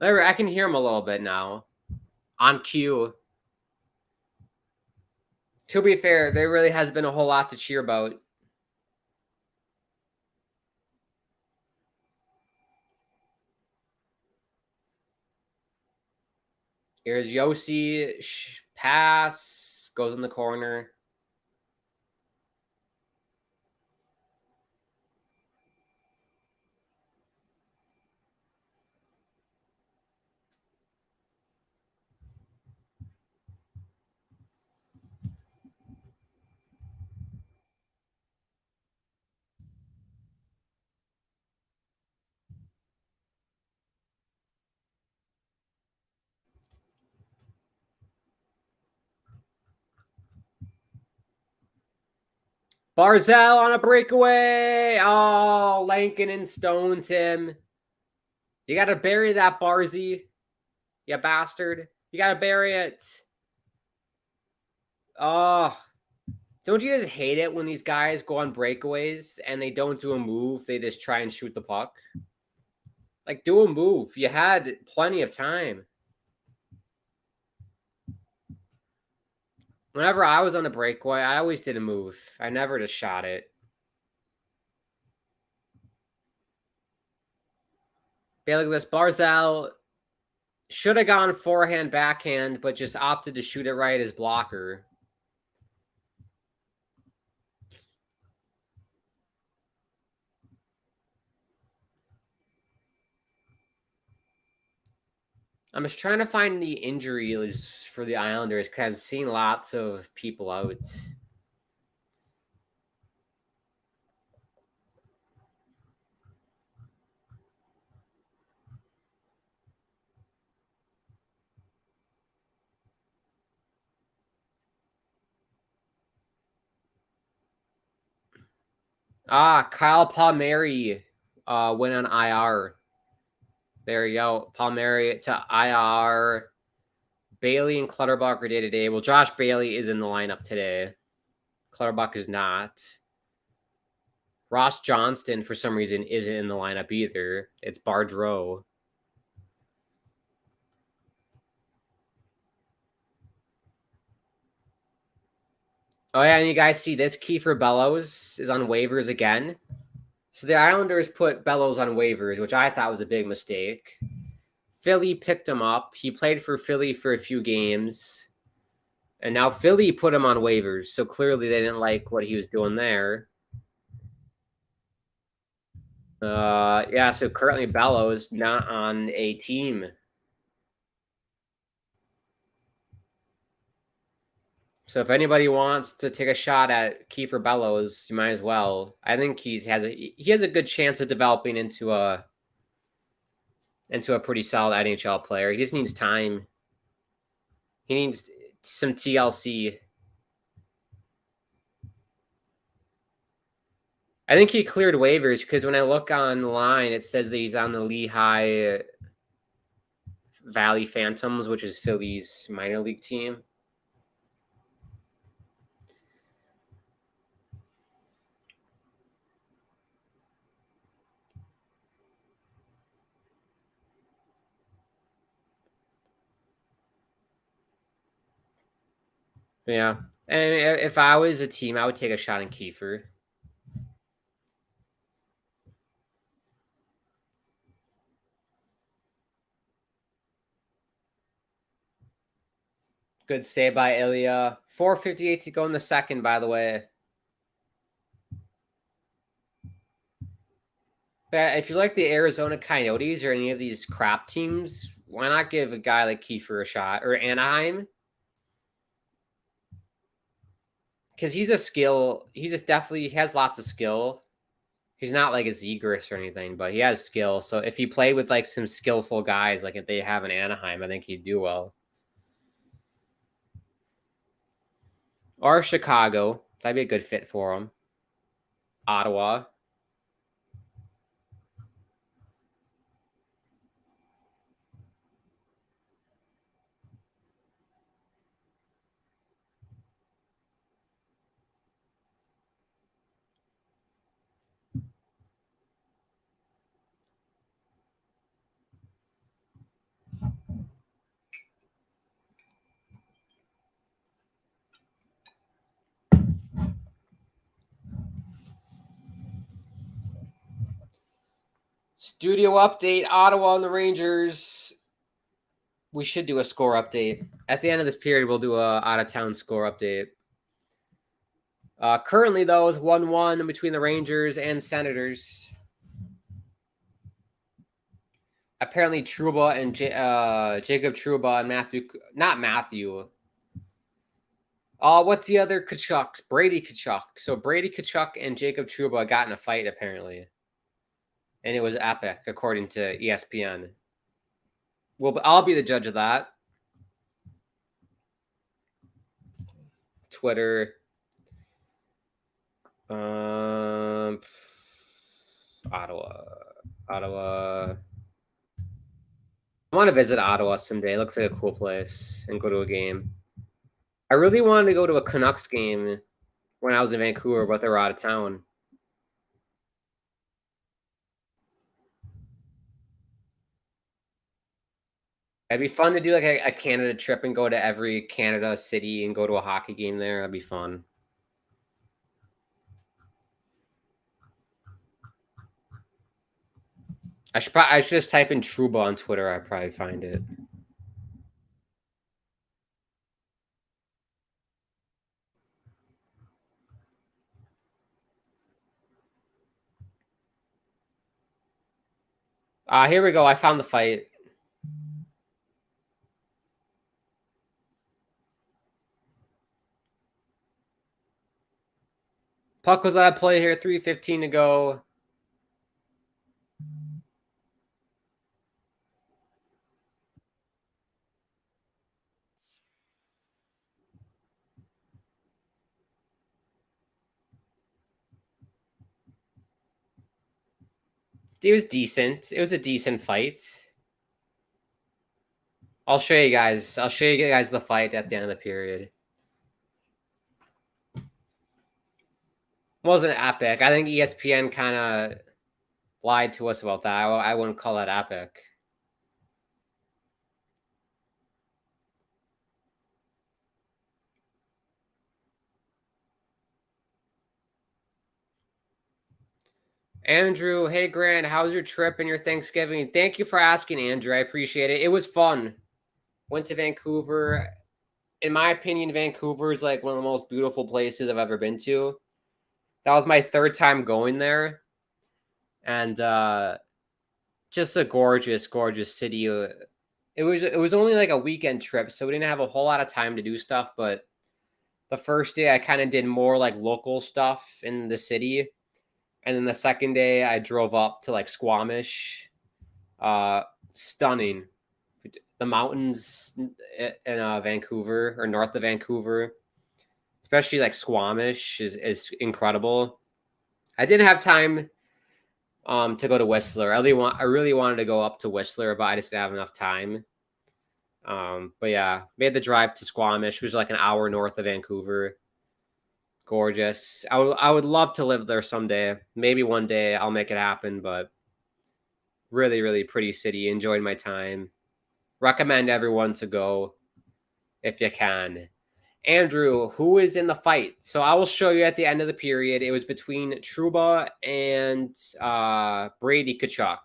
I can hear them a little bit now. On cue. To be fair, there really has been a whole lot to cheer about. Here's Yossi. Pass. Goes in the corner. Barzal on a breakaway. Oh, Lankinen stones him. You got to bury that, Barzy. You bastard. You got to bury it. Oh, don't you just hate it when these guys go on breakaways and they don't do a move? They just try and shoot the puck. Like, do a move. You had plenty of time. Whenever I was on a breakaway, I always did a move. I never just shot it. Bailey Barzal should have gone forehand, backhand, but just opted to shoot it right as blocker. I'm just trying to find the injuries for the Islanders because I've seen lots of people out. Kyle Palmieri went on IR. There you go. Palmieri to IR. Bailey and Clutterbuck are day-to-day. Well, Josh Bailey is in the lineup today. Clutterbuck is not. Ross Johnston, for some reason, isn't in the lineup either. It's Bardreau. Oh, yeah, and you guys see this? Kiefer Bellows is on waivers again. So the Islanders put Bellows on waivers, which I thought was a big mistake. Philly picked him up. He played for Philly for a few games. And now Philly put him on waivers. So clearly they didn't like what he was doing there. Yeah, so currently Bellows not on a team. So if anybody wants to take a shot at Kiefer Bellows, you might as well. I think he has a good chance of developing into a pretty solid NHL player. He just needs time. He needs some TLC. I think he cleared waivers because when I look online, it says that he's on the Lehigh Valley Phantoms, which is Philly's minor league team. Yeah. And if I was a team, I would take a shot in Kiefer. Good save by Ilya. 4:58 to go in the second, by the way. But if you like the Arizona Coyotes or any of these crap teams, why not give a guy like Kiefer a shot? Or Anaheim? Because he's a skill. He just definitely has lots of skill. He's not like a Zegras or anything, but he has skill. So if he played with like some skillful guys, like if they have in Anaheim, I think he'd do well. Or Chicago. That'd be a good fit for him. Ottawa. Studio update, Ottawa and the Rangers. We should do a score update. At the end of this period, we'll do a out-of-town score update. Currently, though, it's 1-1 between the Rangers and Senators. Apparently, Trouba and Jacob Trouba and Matthew. What's the other Tkachuk? Brady Tkachuk. So Brady Tkachuk and Jacob Trouba got in a fight, apparently. And it was epic, according to ESPN. Well, I'll be the judge of that. Twitter. Ottawa. I want to visit Ottawa someday. It looks like a cool place and go to a game. I really wanted to go to a Canucks game when I was in Vancouver, but they were out of town. It'd be fun to do like a Canada trip and go to every Canada city and go to a hockey game there. That'd be fun. I should just type in Trouba on Twitter. I'd probably find it. Here we go. I found the fight. Puck was out of play here. 3:15 to go. It was decent. It was a decent fight. I'll show you guys. I'll show you guys the fight at the end of the period. It wasn't epic. I think ESPN kind of lied to us about that. I wouldn't call that epic. Andrew, hey Grant, how's your trip and your Thanksgiving? Thank you for asking, Andrew. I appreciate it. It was fun. Went to Vancouver. In my opinion, Vancouver is like one of the most beautiful places I've ever been to. That was my third time going there. and just a gorgeous, gorgeous city. It was only like a weekend trip, so we didn't have a whole lot of time to do stuff. But the first day, I kind of did more like local stuff in the city, and then the second day, I drove up to like Squamish. Stunning. The mountains in Vancouver or north of Vancouver, especially like Squamish, is incredible. I didn't have time to go to Whistler. I really wanted to go up to Whistler, but I just didn't have enough time. But yeah, made the drive to Squamish, which was like an hour north of Vancouver. Gorgeous. I would love to live there someday. Maybe one day I'll make it happen, but really, really pretty city. Enjoyed my time. Recommend everyone to go if you can. Andrew, who is in the fight? So I will show you at the end of the period. It was between Trouba and Brady Tkachuk.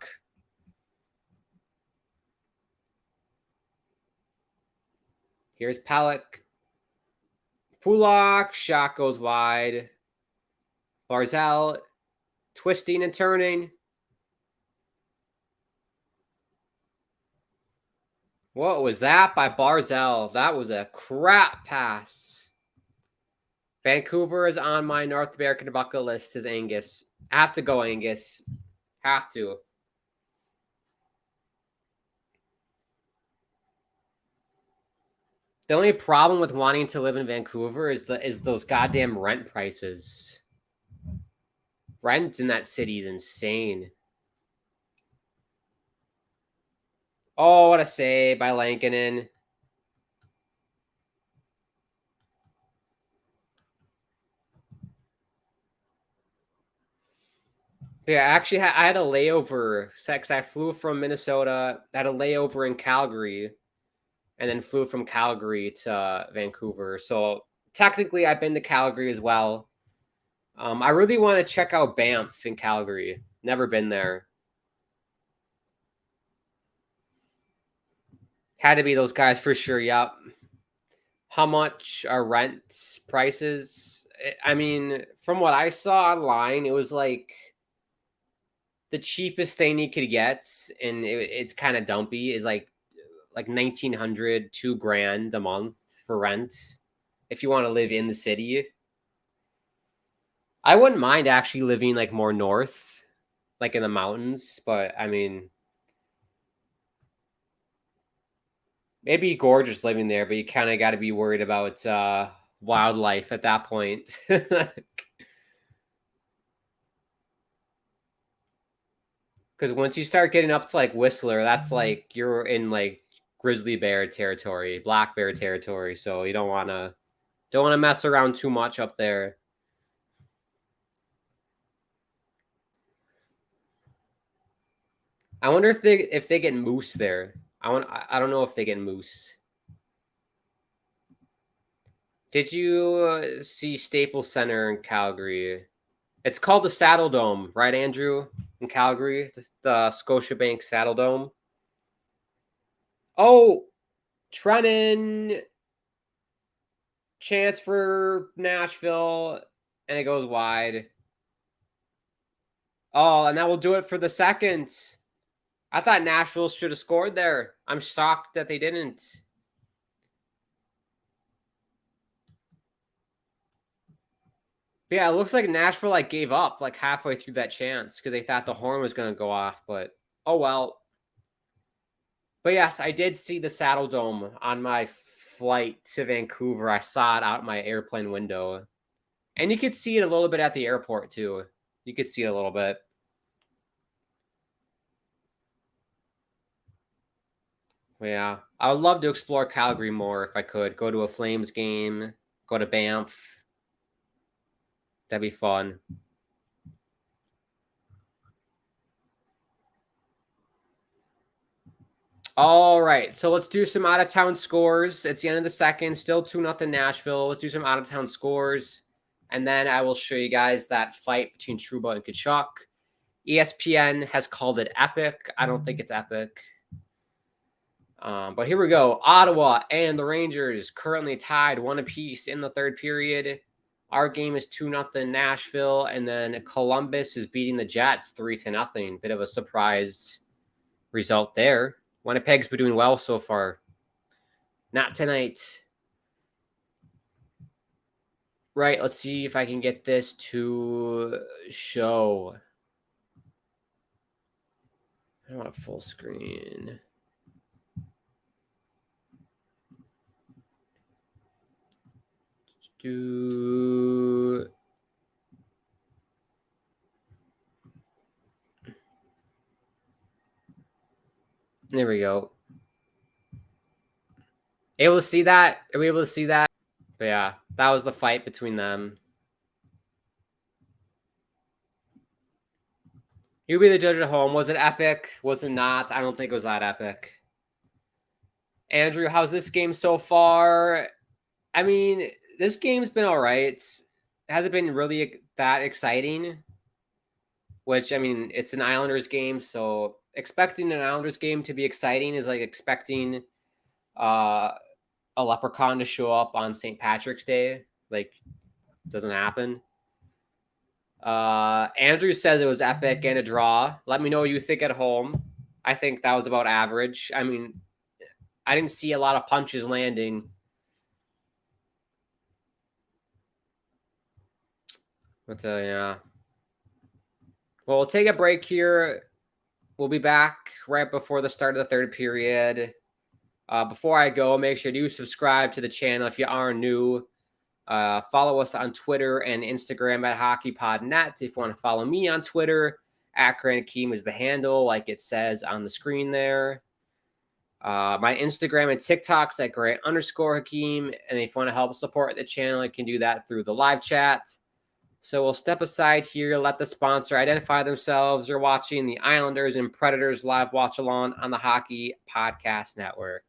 Here's Pelech. Pulock, shot goes wide. Barzal twisting and turning. What was that by Barzal? That was a crap pass. Vancouver is on my North American bucket list, says Angus. Have to go, Angus. Have to. The only problem with wanting to live in Vancouver is those goddamn rent prices. Rent in that city is insane. Oh, what a save by Lankinen. Yeah, actually, I had a layover. Because I flew from Minnesota, had a layover in Calgary, and then flew from Calgary to Vancouver. So technically, I've been to Calgary as well. I really want to check out Banff in Calgary. Never been there. Had to be those guys for sure. Yep. How much are rent prices? I mean, from what I saw online, it was like the cheapest thing you could get, and it's kind of dumpy, is like 1,900, $2,000 a month for rent if you want to live in the city. I wouldn't mind actually living like more north, like in the mountains, but I mean, maybe gorgeous living there, but you kind of got to be worried about wildlife at that point. Because once you start getting up to like Whistler, that's like you're in like grizzly bear territory, black bear territory. So you don't want to mess around too much up there. I wonder if they get moose there. I don't know if they get moose. Did you see Staples Center in Calgary? It's called the Saddle Dome, right, Andrew? In Calgary, the Scotiabank Saddle Dome. Oh, Trennan, chance for Nashville, and it goes wide. Oh, and that will do it for the second. I thought Nashville should have scored there. I'm shocked that they didn't. But yeah, it looks like Nashville like gave up like halfway through that chance because they thought the horn was going to go off. But oh well. But yes, I did see the Saddle Dome on my flight to Vancouver. I saw it out my airplane window, and you could see it a little bit at the airport too. You could see it a little bit. Yeah, I would love to explore Calgary more if I could. Go to a Flames game, go to Banff. That'd be fun. All right, so let's do some out-of-town scores. It's the end of the second, still 2-0 Nashville. Let's do some out-of-town scores, and then I will show you guys that fight between Trouba and Tkachuk. ESPN has called it epic. I don't think it's epic. But here we go. Ottawa and the Rangers currently tied 1 apiece in the third period. Our game is 2-0 Nashville, and then Columbus is beating the Jets 3-0. Bit of a surprise result there. Winnipeg's been doing well so far. Not tonight. Right, let's see if I can get this to show. I don't want a full screen. There we go. Able to see that? Are we able to see that? But yeah, that was the fight between them. You'll be the judge at home. Was it epic? Was it not? I don't think it was that epic. Andrew, how's this game so far? I mean, this game's been all right. It hasn't been really that exciting, which, I mean, it's an Islanders game, so expecting an Islanders game to be exciting is like expecting a leprechaun to show up on St. Patrick's Day. Like, doesn't happen. Andrew says it was epic and a draw. Let me know what you think at home. I think that was about average. I mean, I didn't see a lot of punches landing. But yeah. Well, we'll take a break here. We'll be back right before the start of the third period. Before I go, make sure to subscribe to the channel if you are new. Follow us on Twitter and Instagram at HockeyPodNet. If you want to follow me on Twitter, at Grant Hakeem is the handle, like it says on the screen there. My Instagram and TikTok's at Grant_Hakeem. And if you want to help support the channel, you can do that through the live chat. So we'll step aside here, let the sponsor identify themselves. You're watching the Islanders and Predators live watch along on the Hockey Podcast Network.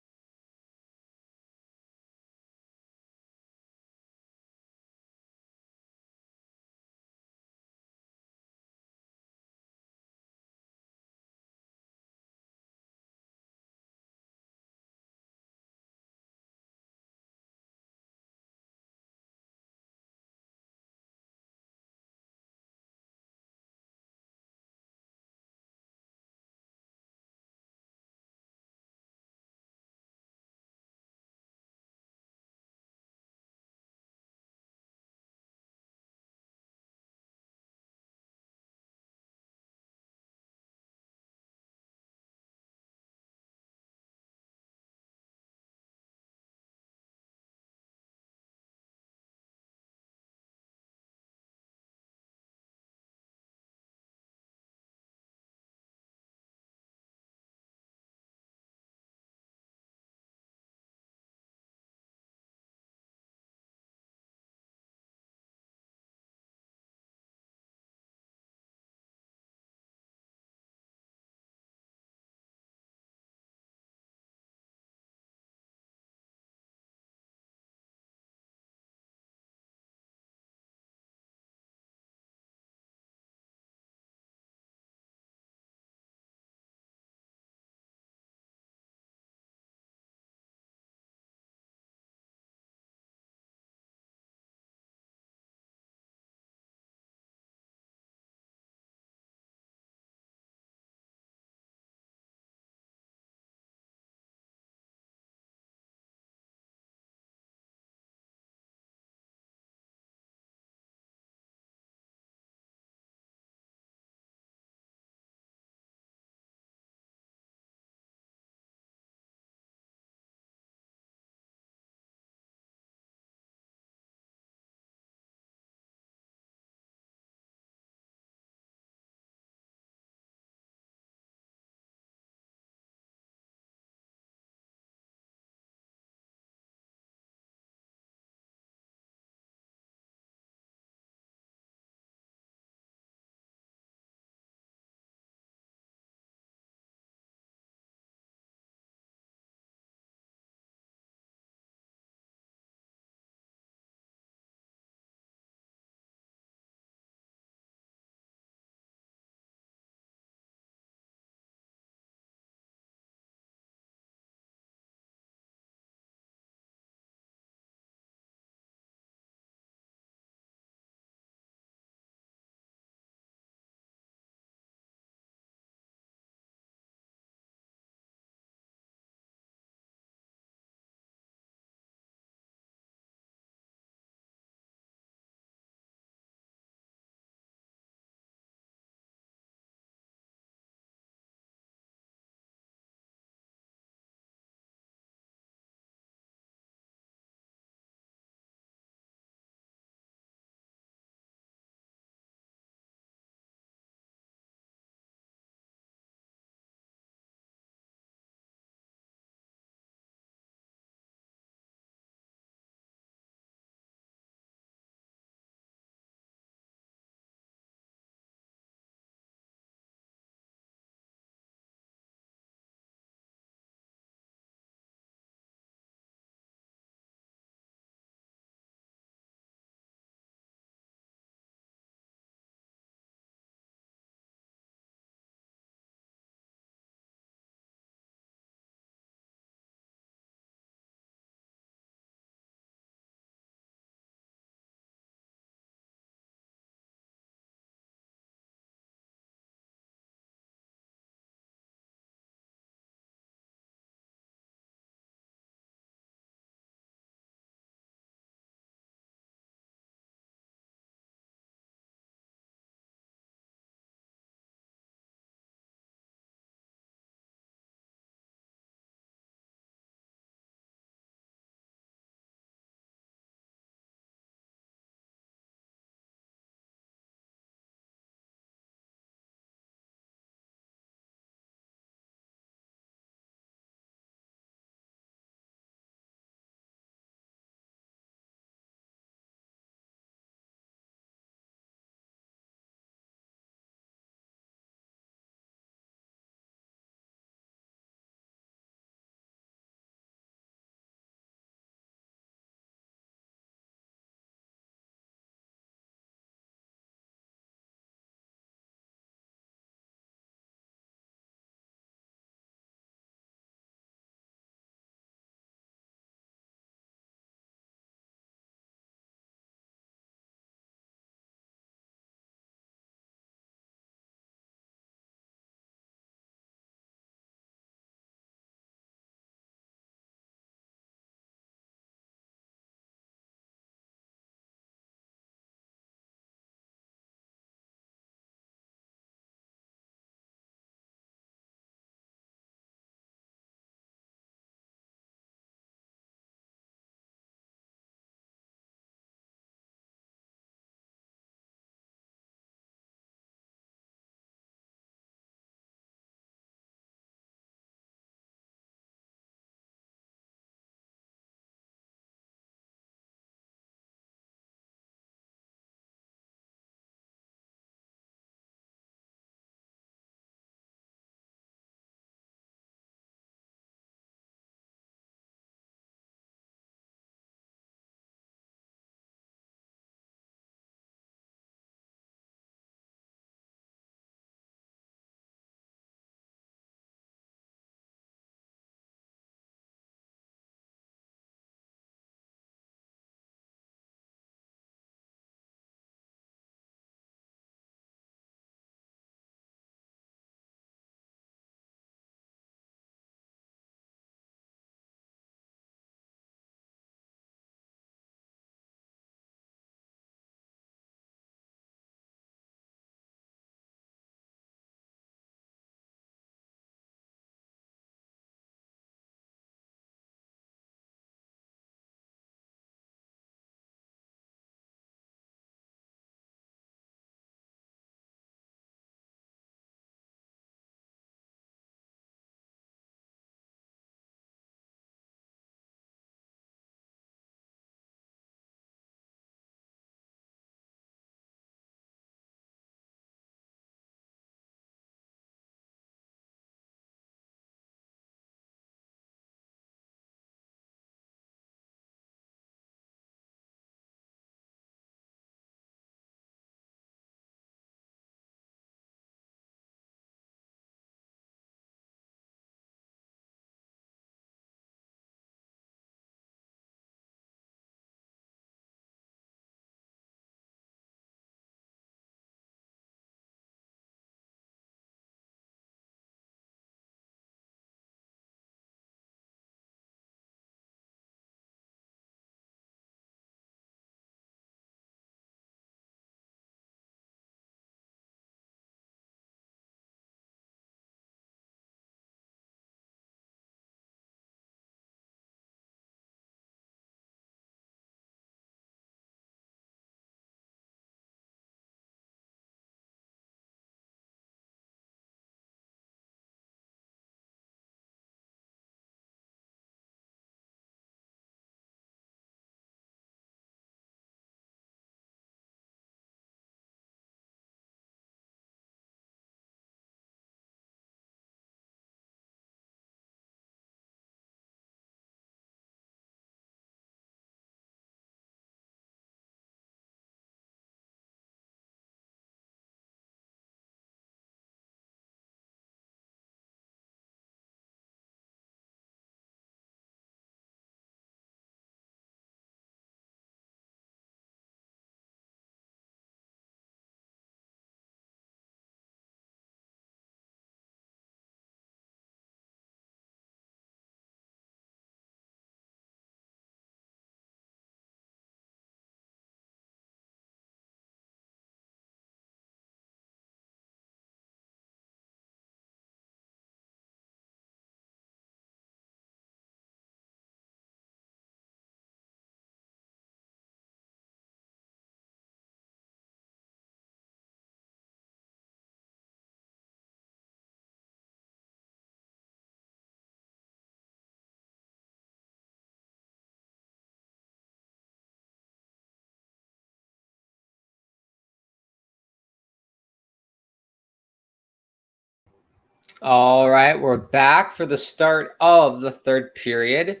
All right, we're back for the start of the third period.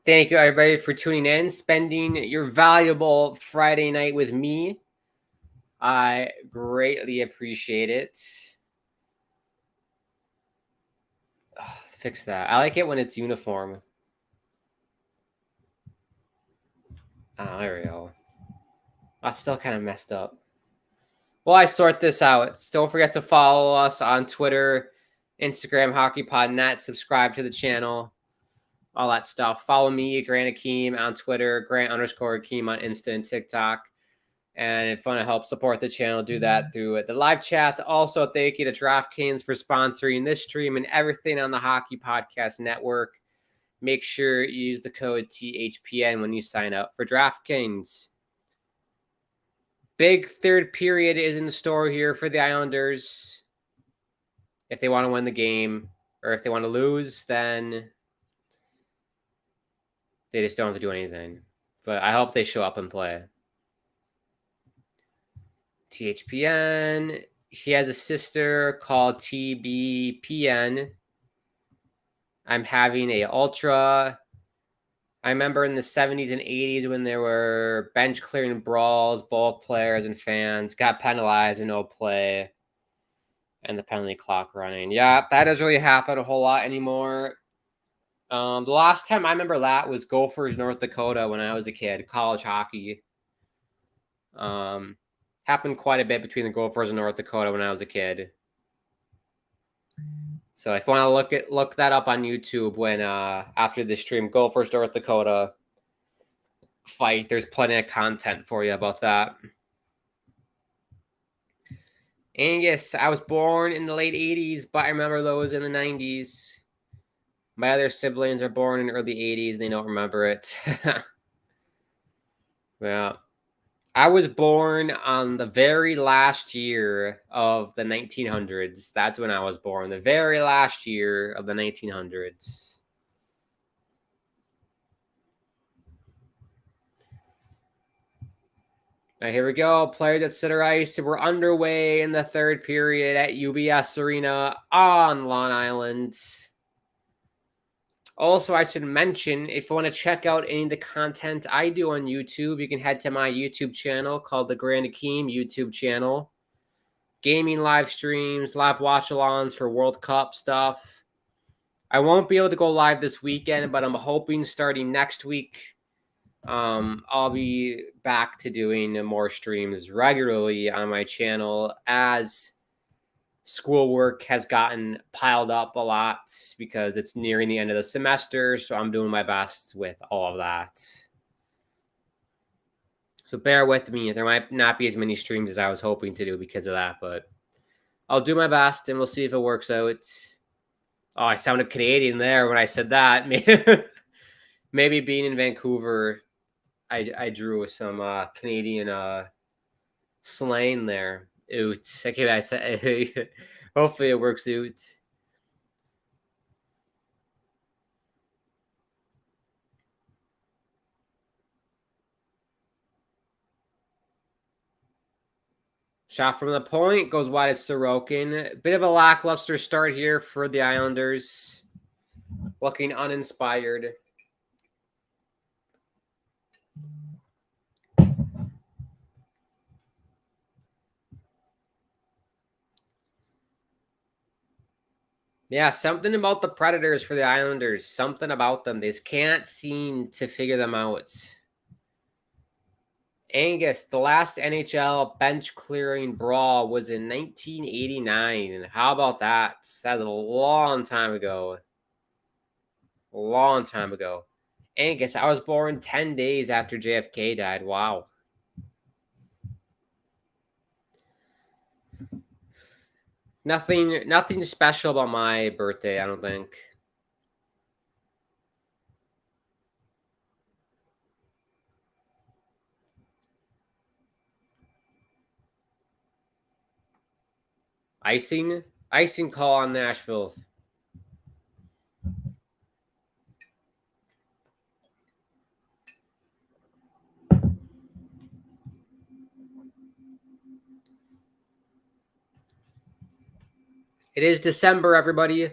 Thank you, everybody, for tuning in, spending your valuable Friday night with me. I greatly appreciate it. Let's fix that. I like it when it's uniform. Oh, there we go. That's still kind of messed up. While I sort this out, don't forget to follow us on Twitter, Instagram, HockeyPodNet. Subscribe to the channel, all that stuff. Follow me, Grant Akeem, on Twitter, Grant_Akeem on Insta and TikTok. And if you want to help support the channel, do that through the live chat. Also, thank you to DraftKings for sponsoring this stream and everything on the Hockey Podcast Network. Make sure you use the code THPN when you sign up for DraftKings. Big third period is in store here for the Islanders. If they want to win the game, or if they want to lose, then they just don't have to do anything. But I hope they show up and play. THPN. He has a sister called TBPN. I'm having a ultra. I remember in the 70s and 80s when there were bench clearing brawls, both players and fans got penalized and no play, and the penalty clock running. Yeah, that doesn't really happen a whole lot anymore. The last time I remember that was Gophers, North Dakota when I was a kid, college hockey. Happened quite a bit between the Gophers and North Dakota when I was a kid. So if you want to look that up on YouTube when after the stream, Gophers, North Dakota fight, there's plenty of content for you about that. And yes, I was born in the late 80s, but I remember those in the 90s. My other siblings are born in the early 80s, and they don't remember it. Yeah. I was born on the very last year of the 1900s. That's when I was born, the very last year of the 1900s. All right, here we go. Players at center ice. We're underway in the third period at UBS Arena on Long Island. Also, I should mention, if you want to check out any of the content I do on YouTube, you can head to my YouTube channel called the Grand Akeem YouTube channel. Gaming live streams, live watch-alongs for World Cup stuff. I won't be able to go live this weekend, but I'm hoping starting next week, I'll be back to doing more streams regularly on my channel as schoolwork has gotten piled up a lot because it's nearing the end of the semester. So I'm doing my best with all of that. So bear with me. There might not be as many streams as I was hoping to do because of that, but I'll do my best and we'll see if it works out. Oh, I sounded Canadian there when I said that. Maybe being in Vancouver, I drew some Canadian slang there. Oot. Okay, I said. Hopefully it works out. Shot from the point goes wide as Sorokin. Bit of a lackluster start here for the Islanders. Looking uninspired. Yeah, something about the Predators for the Islanders. Something about them. They just can't seem to figure them out. Angus, the last NHL bench clearing brawl was in 1989. How about that? That's a long time ago. A long time ago. Angus, I was born 10 days after JFK died. Wow. Nothing special about my birthday, I don't think. Icing call on Nashville. It is December, everybody.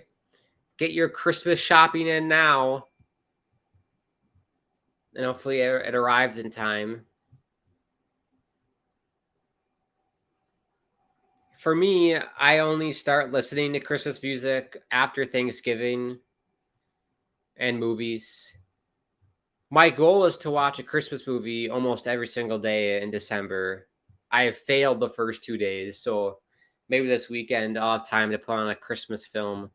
Get your Christmas shopping in now. And hopefully it arrives in time. For me, I only start listening to Christmas music after Thanksgiving and movies. My goal is to watch a Christmas movie almost every single day in December. I have failed the first 2 days, so maybe this weekend I'll have time to put on a Christmas film.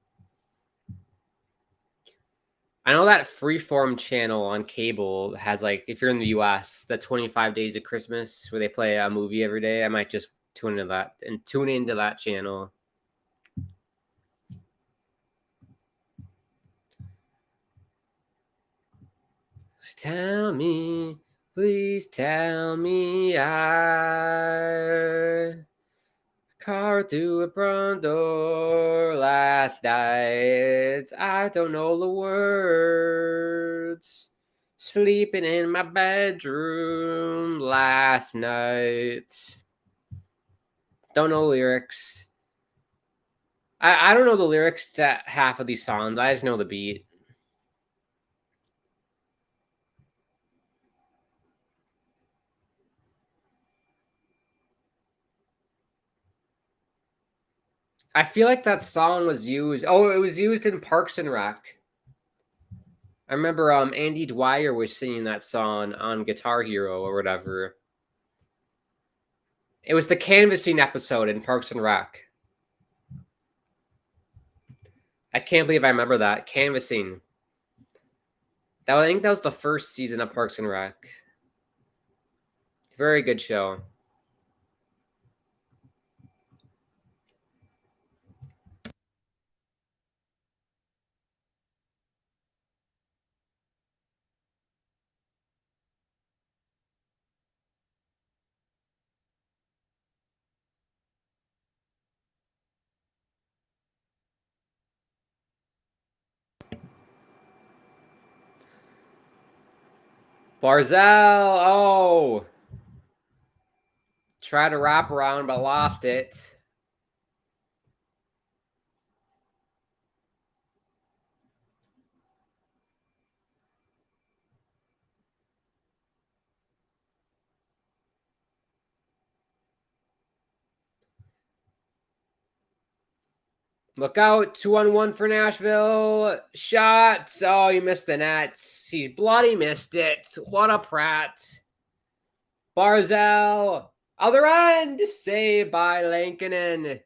I know that Freeform channel on cable has, like, if you're in the US, the 25 Days of Christmas where they play a movie every day. I might just tune into that channel. Tell me, please tell me I carved through a front door last night. I don't know the words. Sleeping in my bedroom last night. Don't know lyrics. I don't know the lyrics to half of these songs. I just know the beat. I feel like that song was used. Oh, it was used in Parks and Rec. I remember Andy Dwyer was singing that song on Guitar Hero or whatever. It was the canvassing episode in Parks and Rec. I can't believe I remember that. Canvassing. I think that was the first season of Parks and Rec. Very good show. Barzell. Oh. Tried to wrap around but lost it. Look out. 2-on-1 for Nashville. Shot. Oh, you missed the net. He's bloody missed it. What a prat. Barzell. Other end. Saved by Lankinen.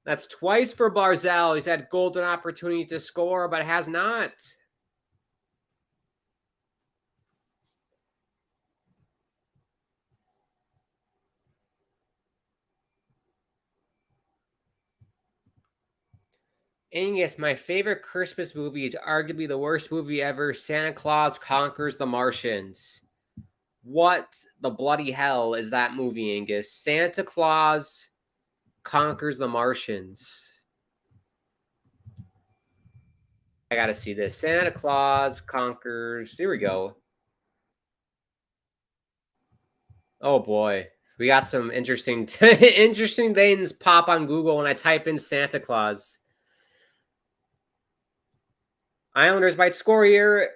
That's twice for Barzell. He's had golden opportunities to score, but has not. Angus, my favorite Christmas movie is arguably the worst movie ever. Santa Claus Conquers the Martians. What the bloody hell is that movie, Angus? Santa Claus Conquers the Martians. I gotta see this. Santa Claus Conquers. Here we go. Oh boy. We got some interesting interesting things pop on Google when I type in Santa Claus. Islanders might score here.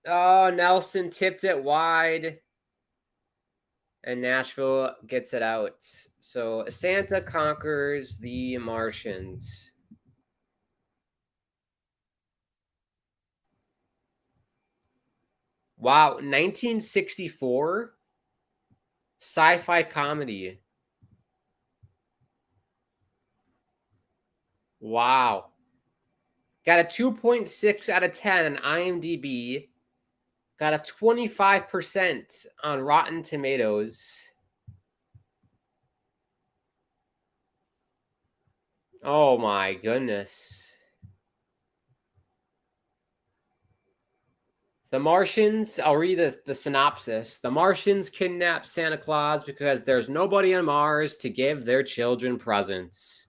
Oh, Nelson tipped it wide. And Nashville gets it out. So Santa conquers the Martians. Wow, 1964 sci-fi comedy. Wow. Got a 2.6 out of 10 on IMDb. Got a 25% on Rotten Tomatoes. Oh my goodness. The Martians, I'll read the synopsis. The Martians kidnap Santa Claus because there's nobody on Mars to give their children presents.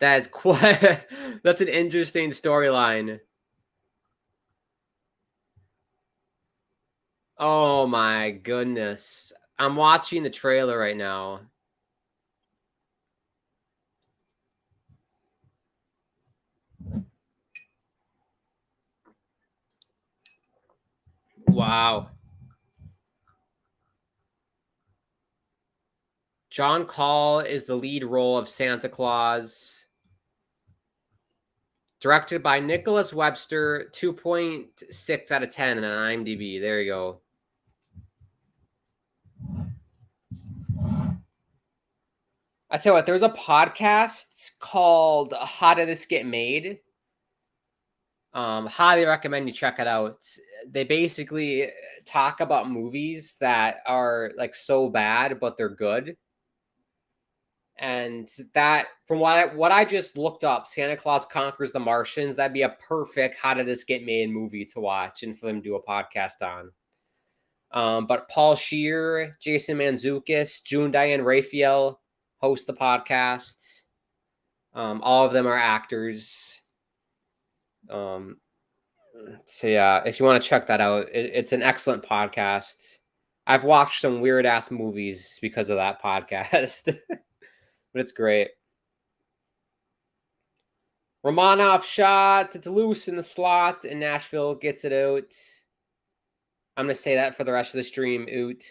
That is quite, that's an interesting storyline. Oh my goodness. I'm watching the trailer right now. Wow. John Call is the lead role of Santa Claus. Directed by Nicholas Webster, 2.6 out of 10 on IMDb. There you go. I tell you what, there's a podcast called How Did This Get Made? Highly recommend you check it out. They basically talk about movies that are like so bad, but they're good. And that, from what I just looked up, Santa Claus Conquers the Martians, that'd be a perfect How Did This Get Made movie to watch and for them to do a podcast on. But Paul Scheer, Jason Mantzoukas, June Diane Raphael host the podcast. All of them are actors. So yeah, if you want to check that out, it's an excellent podcast. I've watched some weird ass movies because of that podcast, but it's great. Romanov shot. It's loose in the slot, and Nashville gets it out. I'm going to say that for the rest of the stream. Oot.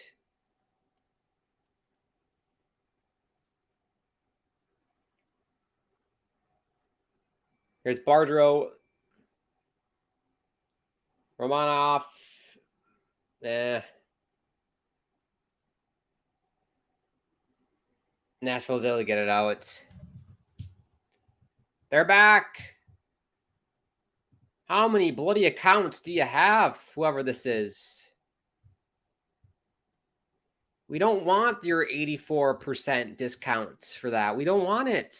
Here's Bardreau. Romanov. Nashville's able to get it out. They're back. How many bloody accounts do you have, whoever this is? We don't want your 84% discounts for that. We don't want it.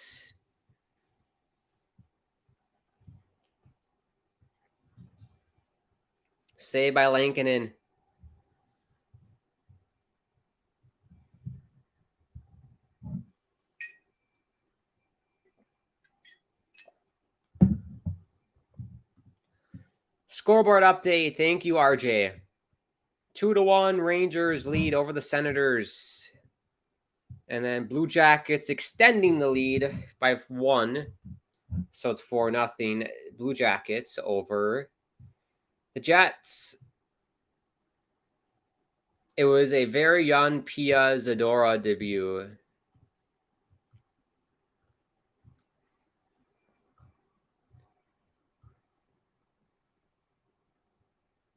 Saved by Lankinen. Scoreboard update. Thank you, RJ. 2-1 Rangers lead over the Senators. And then Blue Jackets extending the lead by 1. So it's 4-0 Blue Jackets over the Jets. It was a very young Pia Zadora debut.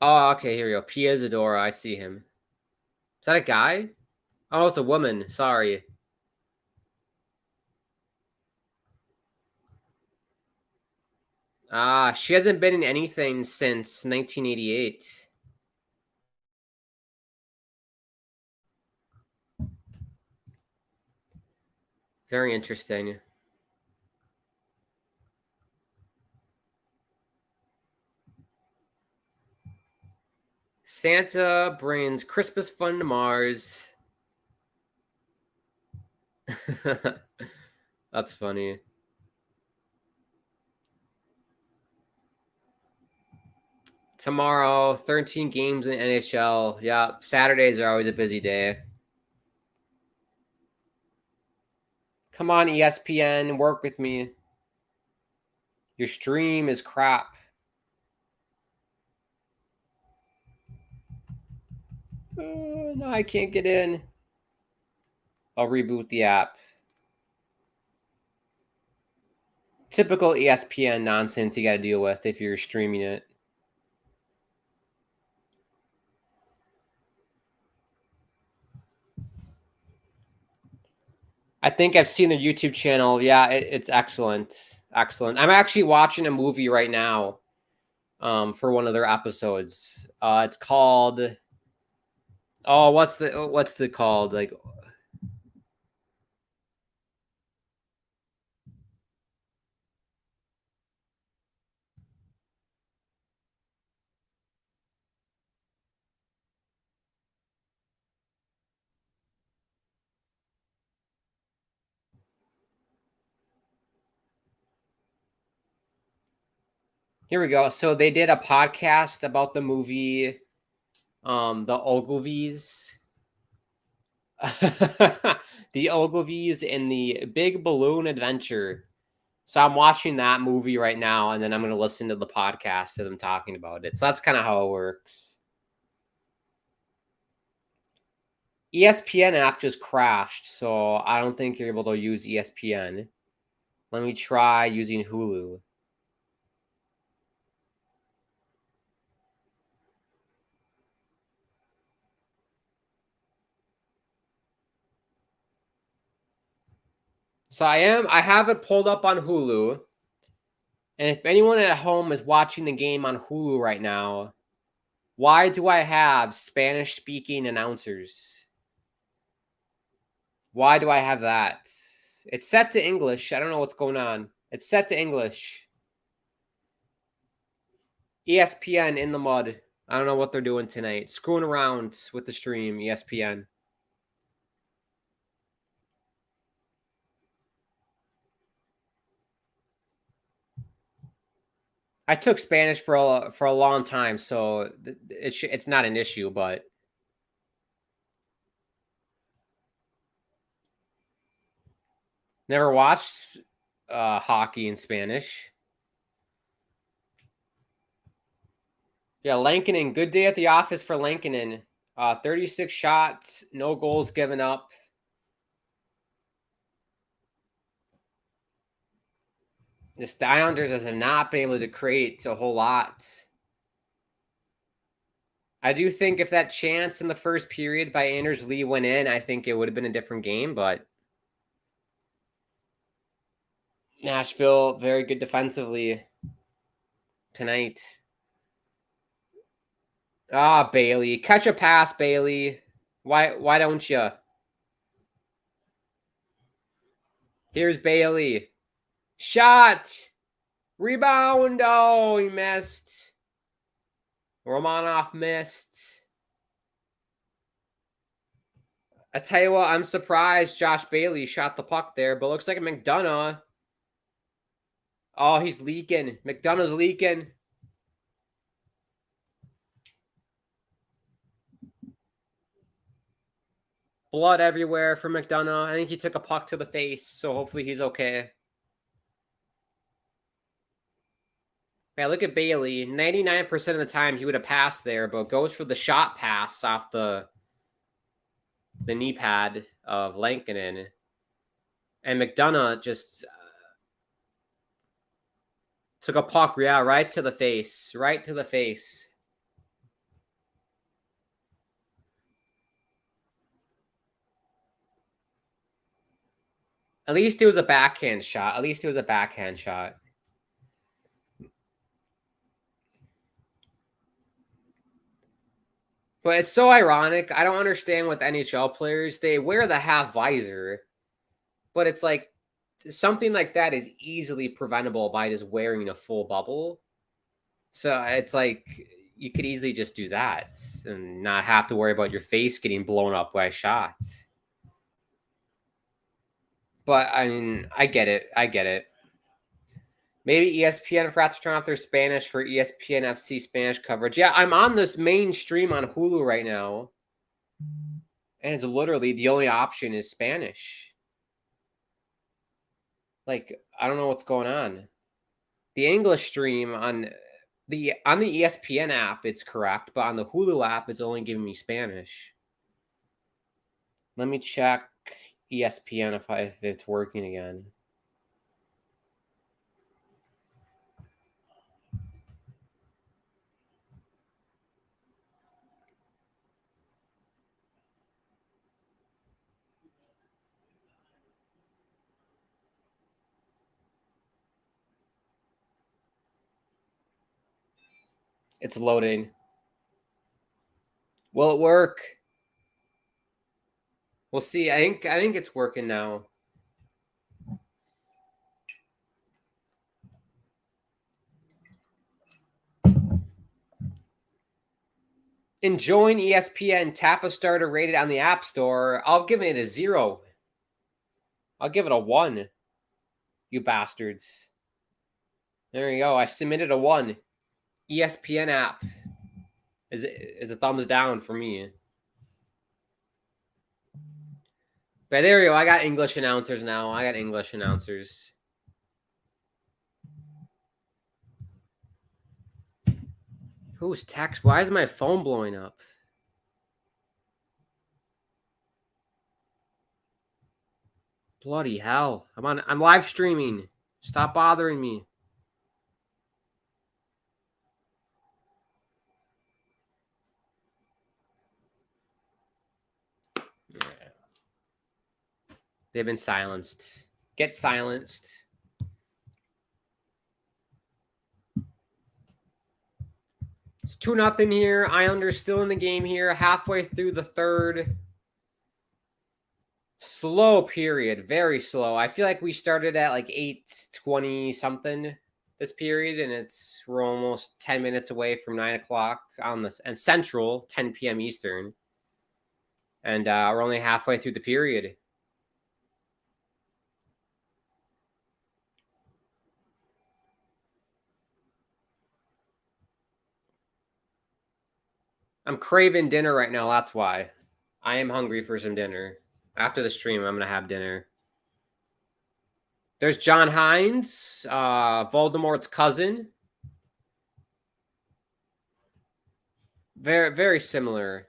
Oh, okay, here we go. Pia Zadora, I see him. Is that a guy? Oh, it's a woman. Sorry. She hasn't been in anything since 1988. Very interesting. Santa brings Christmas fun to Mars. That's funny. Tomorrow, 13 games in NHL. Yeah, Saturdays are always a busy day. Come on, ESPN, work with me. Your stream is crap. No, I can't get in. I'll reboot the app. Typical ESPN nonsense you got to deal with if you're streaming it. I think I've seen their YouTube channel. Yeah, it's excellent. Excellent. I'm actually watching a movie right now for one of their episodes. It's called... Oh, what's the called? Like... Here we go. So they did a podcast about the movie, The Ogilvies. The Ogilvies in the Big Balloon Adventure. So I'm watching that movie right now, and then I'm going to listen to the podcast of them talking about it. So that's kind of how it works. ESPN app just crashed, so I don't think you're able to use ESPN. Let me try using Hulu. So I have it pulled up on Hulu. And if anyone at home is watching the game on Hulu right now, why do I have Spanish speaking announcers? Why do I have that? It's set to English. I don't know what's going on. It's set to English. ESPN in the mud. I don't know what they're doing tonight. Screwing around with the stream, ESPN. I took Spanish for a long time, so it's not an issue, but never watched hockey in Spanish. Yeah, Lankinen. Good day at the office for Lankinen. 36 shots, no goals given up. The Islanders have not been able to create a whole lot. I do think if that chance in the first period by Anders Lee went in, I think it would have been a different game, but Nashville, very good defensively tonight. Bailey. Catch a pass, Bailey. Why don't you? Here's Bailey. Shot. Rebound. Oh, he missed. Romanov missed. I tell you what, I'm surprised Josh Bailey shot the puck there, but looks like McDonough. Oh, he's leaking. McDonough's leaking. Blood everywhere for McDonough. I think he took a puck to the face, so hopefully he's okay. Yeah, look at Bailey. 99% of the time he would have passed there, but goes for the shot pass off the knee pad of Lankinen. And McDonough just took a puck, right to the face. Right to the face. At least it was a backhand shot. But it's so ironic. I don't understand with NHL players. They wear the half visor, but it's like something like that is easily preventable by just wearing a full bubble. So it's like you could easily just do that and not have to worry about your face getting blown up by shots. But I mean, I get it. Maybe ESPN forgot to turn off their Spanish for ESPN FC Spanish coverage. Yeah, I'm on this main stream on Hulu right now. And it's literally the only option is Spanish. Like, I don't know what's going on. The English stream on the ESPN app, it's correct, but on the Hulu app, it's only giving me Spanish. Let me check ESPN if it's working again. It's loading. Will it work? We'll see. I think it's working now. Enjoying ESPN. Tap a starter rated on the App Store. I'll give it a 0. I'll give it a 1. You bastards. There you go. I submitted a 1. ESPN app is a thumbs down for me. But there you go. I got English announcers now. I got English announcers. Who's text? Why is my phone blowing up? Bloody hell. I'm live streaming. Stop bothering me. Yeah. They've been silenced. Get silenced. It's 2-0 here. Islanders still in the game here. Halfway through the third. Slow period. Very slow. I feel like we started at like 8:20 something this period, and we're almost 10 minutes away from 9 o'clock on this and Central, 10 p.m. Eastern. And we're only halfway through the period. I'm craving dinner right now. That's why. I am hungry for some dinner. After the stream, I'm going to have dinner. There's John Hines, Voldemort's cousin. Very, very similar.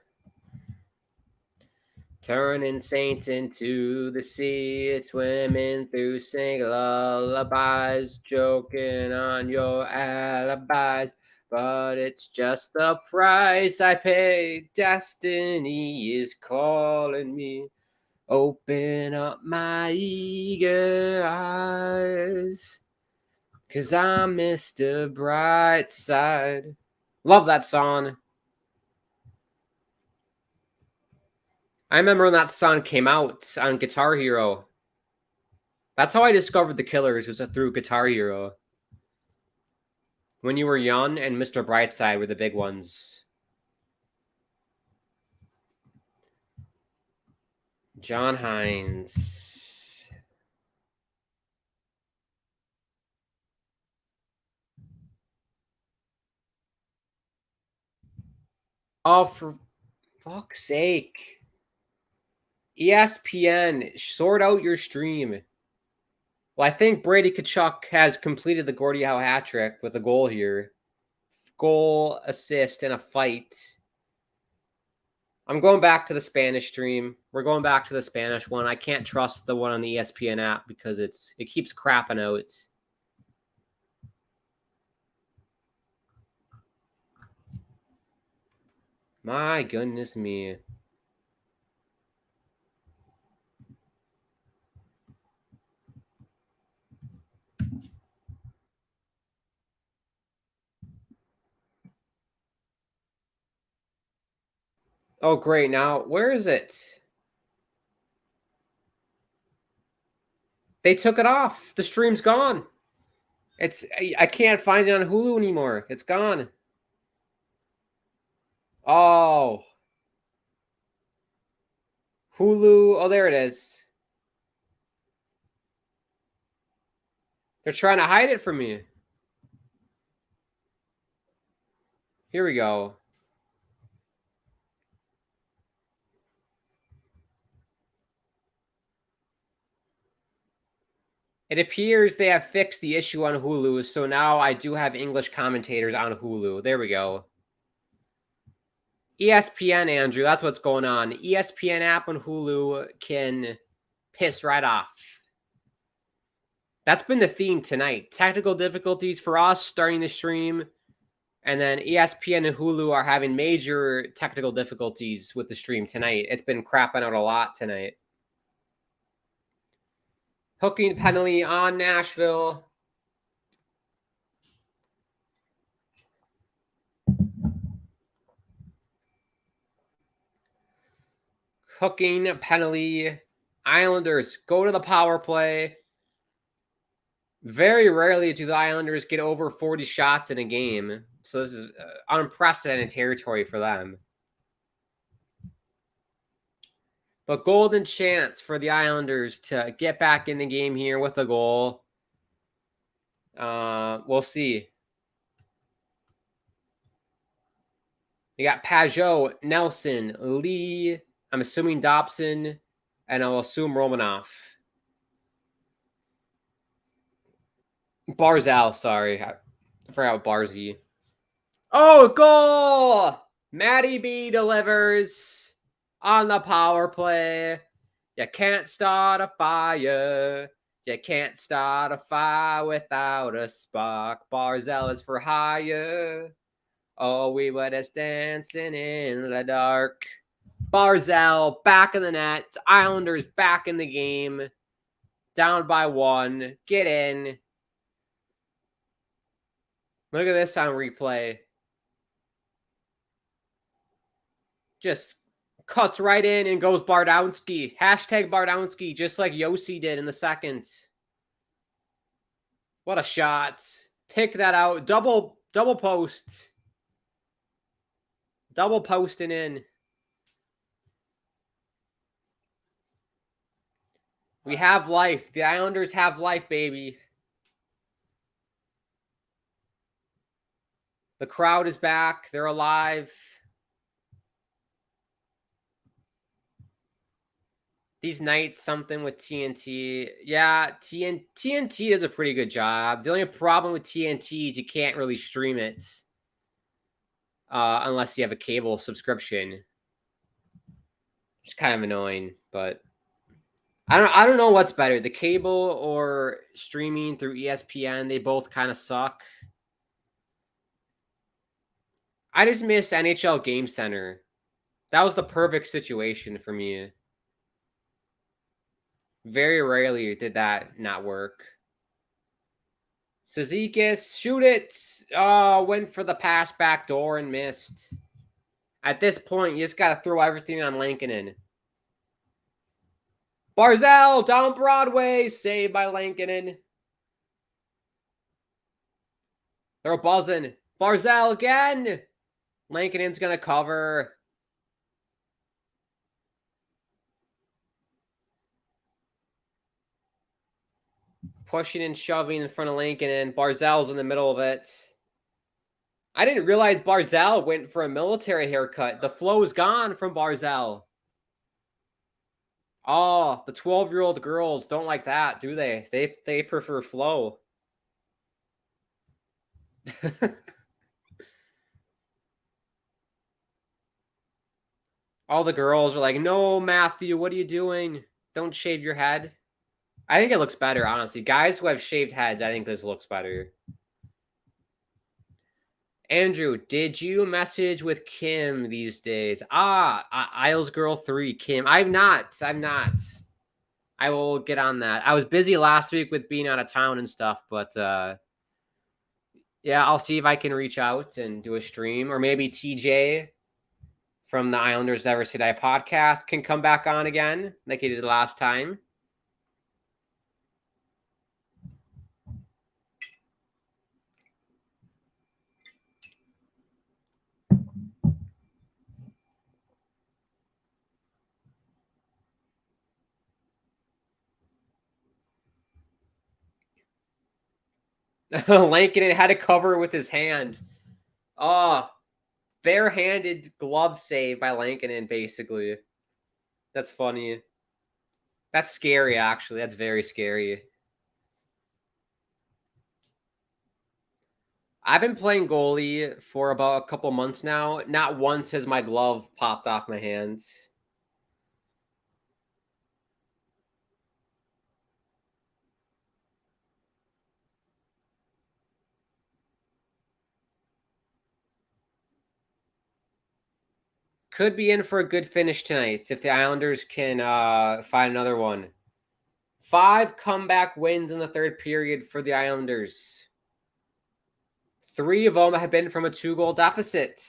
Turning saints into the sea, swimming through singing lullabies, joking on your alibis. But it's just the price I pay. Destiny is calling me. Open up my eager eyes, 'cause I'm Mr. Brightside. Love that song. I remember when that song came out on Guitar Hero. That's how I discovered the Killers, was through Guitar Hero. When You Were Young and Mr. Brightside were the big ones. John Hines. Oh, for fuck's sake. ESPN, sort out your stream. Well, I think Brady Tkachuk has completed the Gordie Howe hat trick with a goal here. Goal, assist, and a fight. I'm going back to the Spanish stream. We're going back to the Spanish one. I can't trust the one on the ESPN app because it keeps crapping out. My goodness me. Oh, great. Now, where is it? They took it off. The stream's gone. I can't find it on Hulu anymore. It's gone. Oh. Hulu. Oh, there it is. They're trying to hide it from me. Here we go. It appears they have fixed the issue on Hulu, so now I do have English commentators on Hulu. There we go. ESPN, Andrew, that's what's going on. ESPN app on Hulu can piss right off. That's been the theme tonight. Technical difficulties for us starting the stream, and then ESPN and Hulu are having major technical difficulties with the stream tonight. It's been crapping out a lot tonight. Hooking penalty on Nashville. Hooking penalty. Islanders go to the power play. Very rarely do the Islanders get over 40 shots in a game. So this is unprecedented territory for them. But golden chance for the Islanders to get back in the game here with a goal. We'll see. You got Pajot, Nelson, Lee, I'm assuming Dobson, And I'll assume Romanov. Barzal, sorry. I forgot Barzy. Oh, goal! Matty B delivers on the power play. You can't start a fire. You can't start a fire without a spark. Barzal is for hire. Oh, we were just dancing in the dark. Barzal back in the net. Islanders back in the game. Down by 1. Get in. Look at this on replay. Just cuts right in and goes Bardowski. Hashtag Bardowski, just like Yossi did in the second. What a shot. Pick that out. Double post. Double posting in. We have life. The Islanders have life, baby. The crowd is back. They're alive. These nights, something with TNT. Yeah, TNT does a pretty good job. The only problem with TNT is you can't really stream it unless you have a cable subscription, which is kind of annoying. But I don't know what's better, the cable or streaming through ESPN. They both kind of suck. I just miss NHL Game Center. That was the perfect situation for me. Very rarely did that not work. Cizikas, shoot it. Oh, went for the pass back door and missed. At this point, you just got to throw everything on Lankinen. Barzal down Broadway, saved by Lankinen. They're buzzing. Barzal again. Lankinen's going to cover. Pushing and shoving in front of Lankinen. Barzal's in the middle of it. I didn't realize Barzal went for a military haircut. The flow is gone from Barzal. Oh, the 12-year-old girls don't like that, do they? They prefer flow. All the girls are like, no, Matthew, what are you doing? Don't shave your head. I think it looks better, honestly. Guys who have shaved heads, I think this looks better. Andrew, did you message with Kim these days? Isles Girl 3, Kim. I'm not. I will get on that. I was busy last week with being out of town and stuff, but yeah, I'll see if I can reach out and do a stream. Or maybe TJ from the Islanders Never Say Die podcast can come back on again like he did last time. Lankinen had to cover with his hand. Oh, barehanded glove save by Lankinen, basically. That's funny. That's scary, actually. That's very scary. I've been playing goalie for about a couple months now. Not once has my glove popped off my hands. Could be in for a good finish tonight if the Islanders can find another one. 5 comeback wins in the third period for the Islanders. 3 of them have been from a 2-goal deficit.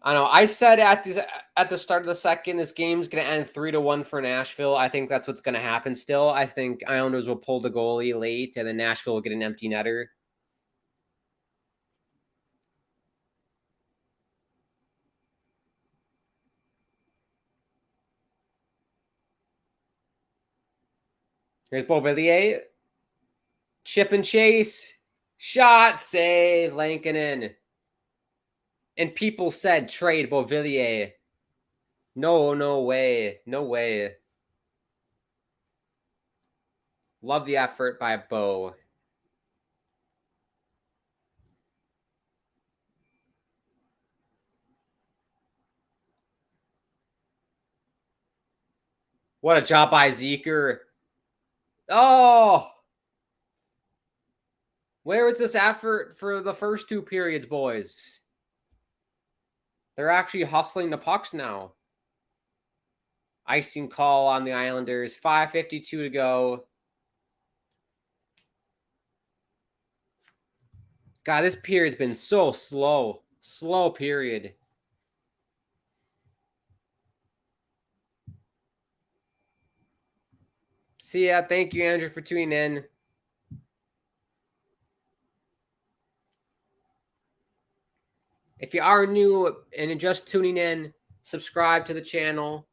I know. I said at the start of the second, this game's going to end 3-1 for Nashville. I think that's what's going to happen still. I think Islanders will pull the goalie late, and then Nashville will get an empty netter. Here's Beauvillier. Chip and chase. Shot, save, Lankinen. And people said trade Beauvillier. No way. No way. Love the effort by Beau. What a job by Zeker. Oh! Where was this effort for the first two periods, boys? They're actually hustling the pucks now. Icing call on the Islanders. 5:52 to go. God, this period's been so slow. Slow period. See ya. Thank you, Andrew, for tuning in. If you are new and just tuning in, subscribe to the channel,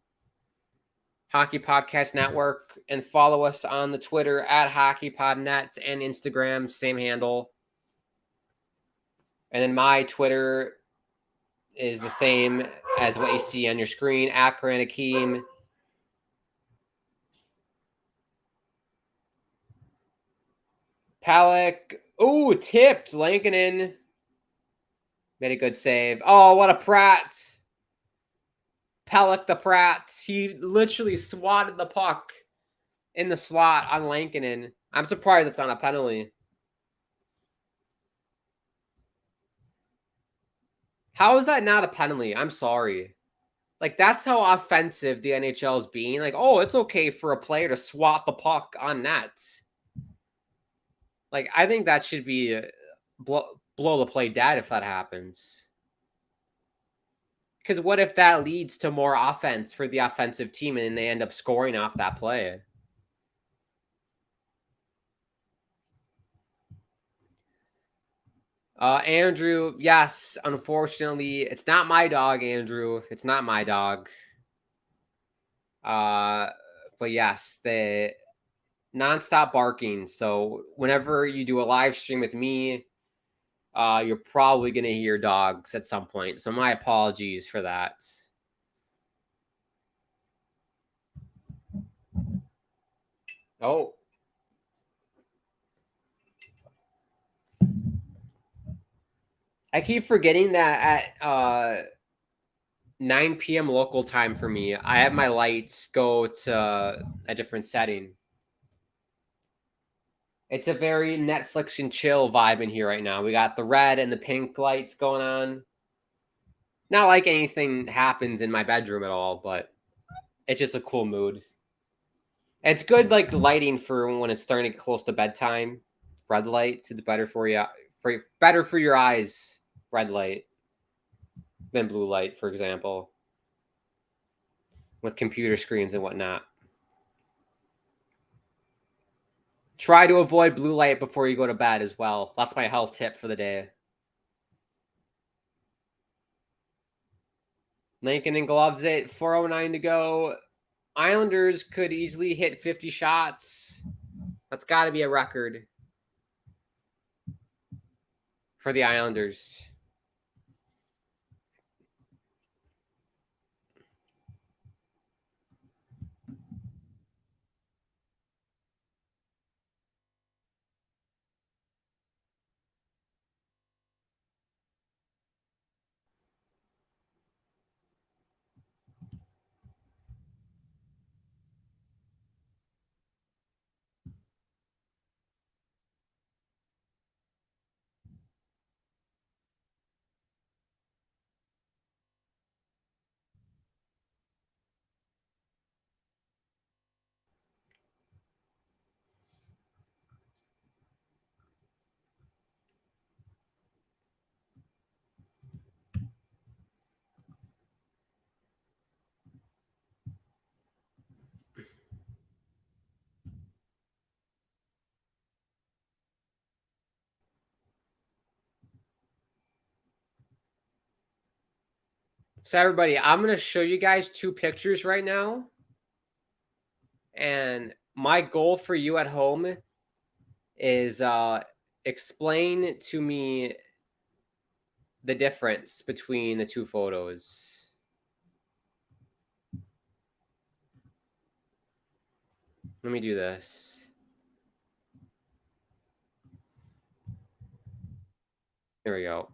Hockey Podcast Network, and follow us on the Twitter at HockeyPodNet and Instagram, same handle. And then my Twitter is the same as what you see on your screen, at Karan Akeem. Palak. Ooh, tipped. Lankinen made a good save. Oh, what a Pratt. Pellick the Pratt. He literally swatted the puck in the slot on Lankinen. I'm surprised it's not a penalty. How is that not a penalty? I'm sorry. Like, that's how offensive the NHL is being. Like, oh, it's okay for a player to swat the puck on net. Like, I think that should be blow the play dead if that happens. Because what if that leads to more offense for the offensive team and they end up scoring off that play? Andrew, yes, unfortunately, it's not my dog, Andrew. It's not my dog. But yes, the nonstop barking. So whenever you do a live stream with me, you're probably gonna hear dogs at some point. So my apologies for that. Oh. I keep forgetting that at 9 p.m. local time for me, I have my lights go to a different setting. It's a very Netflix and chill vibe in here right now. We got the red and the pink lights going on. Not like anything happens in my bedroom at all, but it's just a cool mood. It's good, like lighting for when it's starting to get close to bedtime. Red light, it's better for you, better for your eyes. Red light than blue light, for example, with computer screens and whatnot. Try to avoid blue light before you go to bed as well. That's my health tip for the day. Lincoln and gloves it. 4:09 to go. Islanders could easily hit 50 shots. That's got to be a record for the Islanders. So everybody, I'm going to show you guys two pictures right now. And my goal for you at home is explain to me the difference between the two photos. Let me do this. Here we go.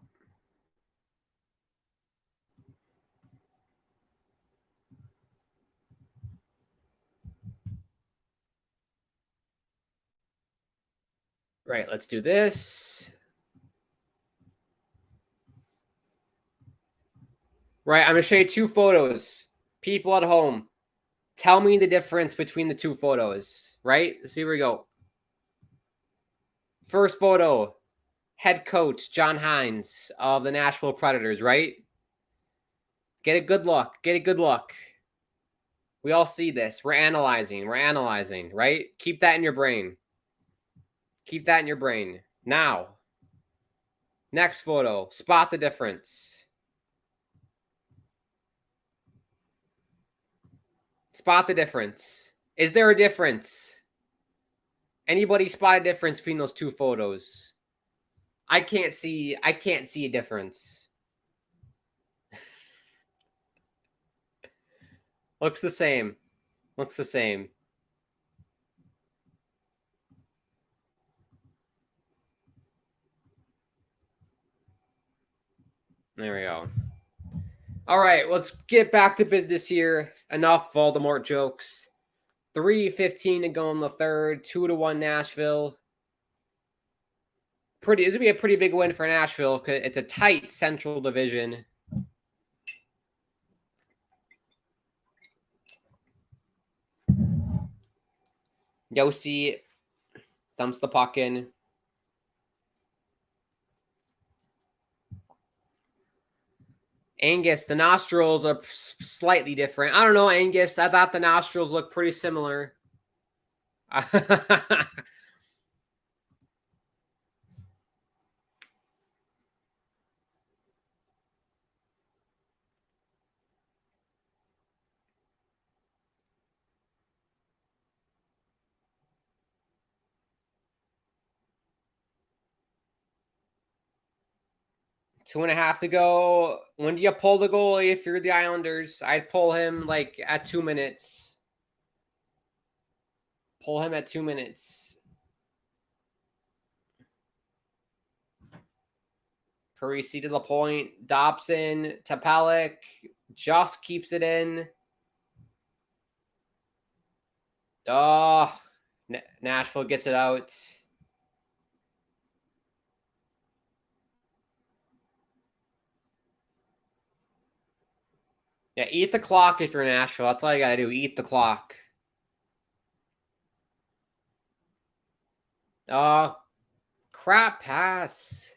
Right, let's do this. Right, I'm going to show you two photos. People at home, tell me the difference between the two photos, right? So here we go. First photo, head coach John Hines of the Nashville Predators, right? Get a good look. Get a good look. We all see this. We're analyzing, right? Keep that in your brain. Keep that in your brain. Now, next photo, spot the difference. Spot the difference. Is there a difference? Anybody spot a difference between those two photos? I can't see a difference. Looks the same. Looks the same. There we go. All right, let's get back to business here. Enough Voldemort jokes. 3:15 to go in the third. 2-1 Nashville. It's gonna be a pretty big win for Nashville because it's a tight Central Division. Yossi dumps the puck in. Angus, the nostrils are slightly different. I don't know, Angus. I thought the nostrils looked pretty similar. 2.5 to go. When do you pull the goalie if you're the Islanders? I'd pull him like at 2 minutes. Pull him at 2 minutes. Parisi to the point. Dobson, Tapalik just keeps it in. Oh, Nashville gets it out. Yeah, eat the clock if you're in Nashville. That's all you got to do. Eat the clock. Crap pass.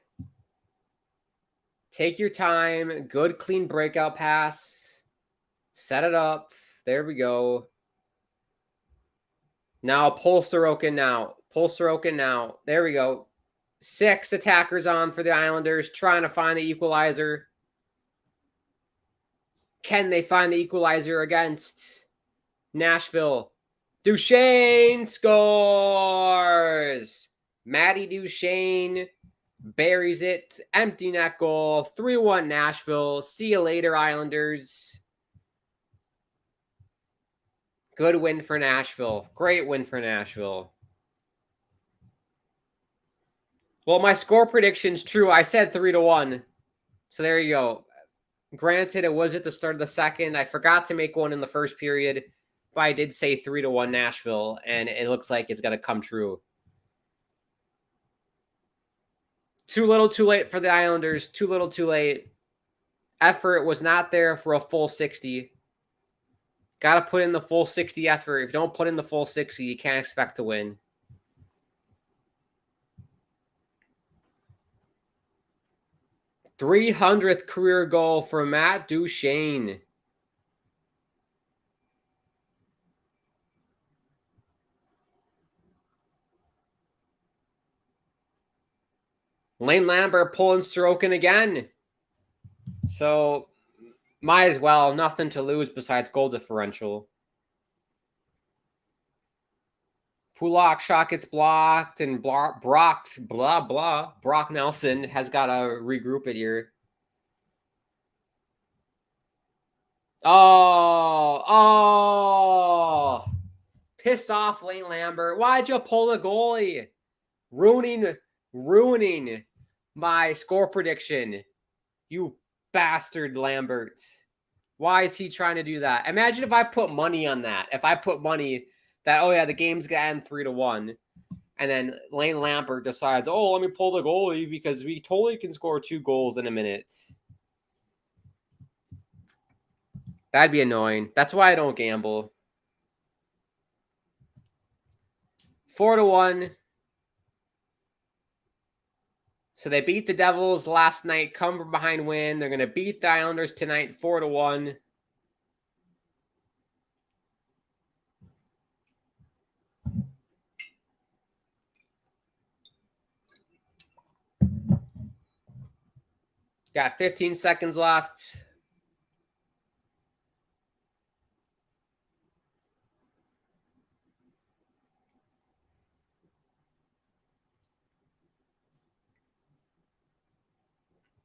Take your time. Good, clean breakout pass. Set it up. There we go. Now, pull Sorokin now. Pull Sorokin now. There we go. 6 attackers on for the Islanders, trying to find the equalizer. Can they find the equalizer against Nashville? Duchesne scores! Matty Duchesne buries it. Empty net goal. 3-1 Nashville. See you later, Islanders. Good win for Nashville. Great win for Nashville. Well, my score prediction's true. I said 3-1. So there you go. Granted, it was at the start of the second. I forgot to make one in the first period, but I did say 3-1 Nashville, and it looks like it's going to come true. Too little, too late for the Islanders. Too little, too late. Effort was not there for a full 60. Got to put in the full 60 effort. If you don't put in the full 60, you can't expect to win. .300th career goal for Matt Duchesne. Lane Lambert pulling Sorokin again. So, might as well. Nothing to lose besides goal differential. Pulak shot gets blocked, and Brock Nelson has got to regroup it here. Oh. Pissed off Lane Lambert. Why'd you pull the goalie? Ruining my score prediction. You bastard, Lambert. Why is he trying to do that? Imagine if I put money on that. If I put money that, oh yeah, the game's going to end 3-1. And then Lane Lambert decides, oh, let me pull the goalie because we totally can score 2 goals in a minute. That'd be annoying. That's why I don't gamble. 4-1. So they beat the Devils last night, come from behind win. They're going to beat the Islanders tonight, 4-1. Got 15 seconds left.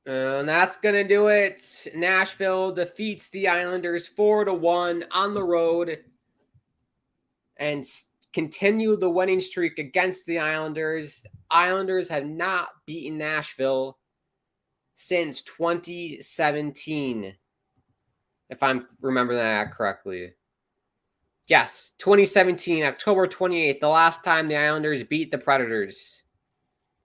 And that's going to do it. Nashville defeats the Islanders 4-1 on the road and continue the winning streak against the Islanders. Islanders have not beaten Nashville since 2017, if I'm remembering that correctly. Yes, 2017, October 28th, the last time the Islanders beat the Predators.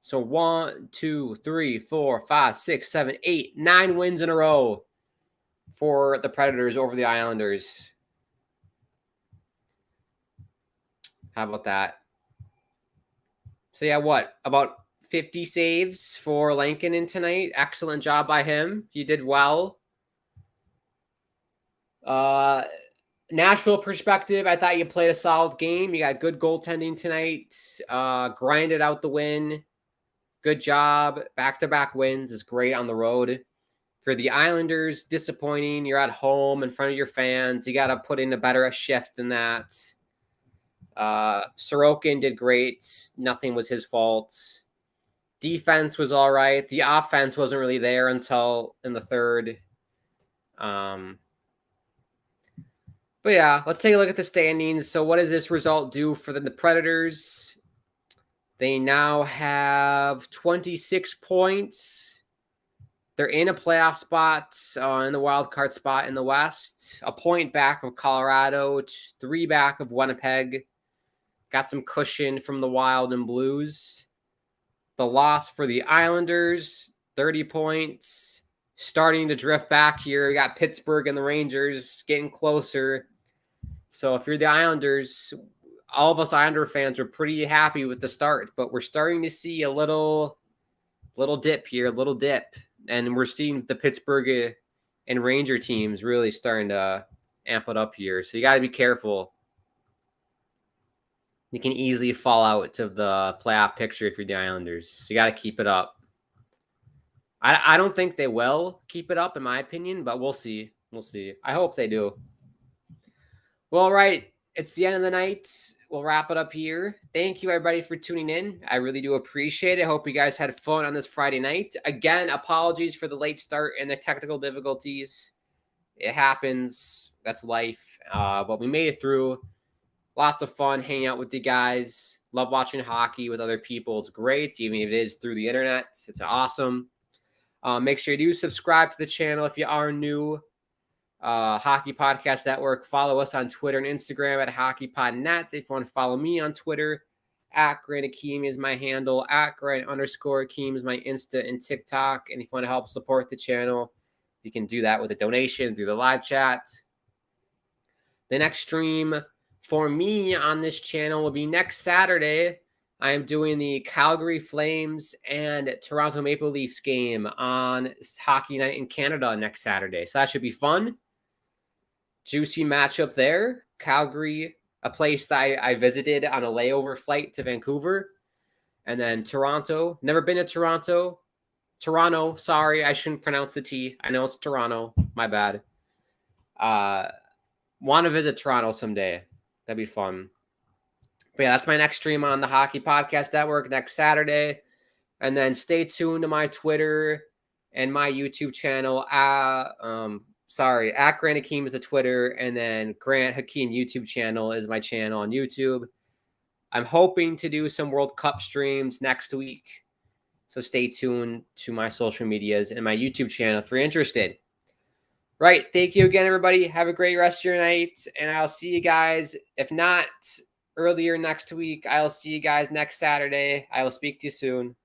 So 1, 2, 3, 4, 5, 6, 7, 8, 9 wins in a row for the Predators over the Islanders. How about that? So yeah, what? About 50 saves for Lankinen tonight. Excellent job by him. He did well. Nashville perspective, I thought you played a solid game. You got good goaltending tonight. Grinded out the win. Good job. Back-to-back wins is great on the road. For the Islanders, disappointing. You're at home in front of your fans. You got to put in a better shift than that. Sorokin did great. Nothing was his fault. Defense was all right. The offense wasn't really there until in the third. But yeah, let's take a look at the standings. So what does this result do for the Predators? They now have 26 points. They're in a playoff spot, in the wild card spot in the West. A point back of Colorado, 3 back of Winnipeg. Got some cushion from the Wild and Blues. The loss for the Islanders, 30 points. Starting to drift back here. We got Pittsburgh and the Rangers getting closer. So if you're the Islanders, all of us Islander fans are pretty happy with the start, but we're starting to see a little dip here, a little dip. And we're seeing the Pittsburgh and Ranger teams really starting to amp it up here. So you got to be careful. You can easily fall out of the playoff picture if you're the Islanders. So you got to keep it up. I don't think they will keep it up, in my opinion, but we'll see. We'll see. I hope they do. Well, all right. It's the end of the night. We'll wrap it up here. Thank you, everybody, for tuning in. I really do appreciate it. Hope you guys had fun on this Friday night. Again, apologies for the late start and the technical difficulties. It happens. That's life. But we made it through. Lots of fun hanging out with you guys. Love watching hockey with other people. It's great, even if it is through the internet. It's awesome. Make sure you do subscribe to the channel if you are new. Hockey Podcast Network. Follow us on Twitter and Instagram at HockeyPodNet. If you want to follow me on Twitter, at Grant Akeem is my handle. At Grant_Akeem is my Insta and TikTok. And if you want to help support the channel, you can do that with a donation through the live chat. The next stream for me on this channel will be next Saturday. I am doing the Calgary Flames and Toronto Maple Leafs game on Hockey Night in Canada next Saturday. So that should be fun. Juicy matchup there. Calgary, a place that I visited on a layover flight to Vancouver. And then Toronto. Never been to Toronto. Toronto, sorry, I shouldn't pronounce the T. I know it's Toronto. My bad. Want to visit Toronto someday. That'd be fun. But yeah, that's my next stream on the Hockey Podcast Network next Saturday. And then stay tuned to my Twitter and my YouTube channel. sorry, at Grant Hakeem is the Twitter, and then Grant Hakeem YouTube channel is my channel on YouTube. I'm hoping to do some World Cup streams next week, so stay tuned to my social medias and my YouTube channel if you're interested. Right. Thank you again, everybody. Have a great rest of your night, and I'll see you guys. If not earlier next week, I'll see you guys next Saturday. I will speak to you soon.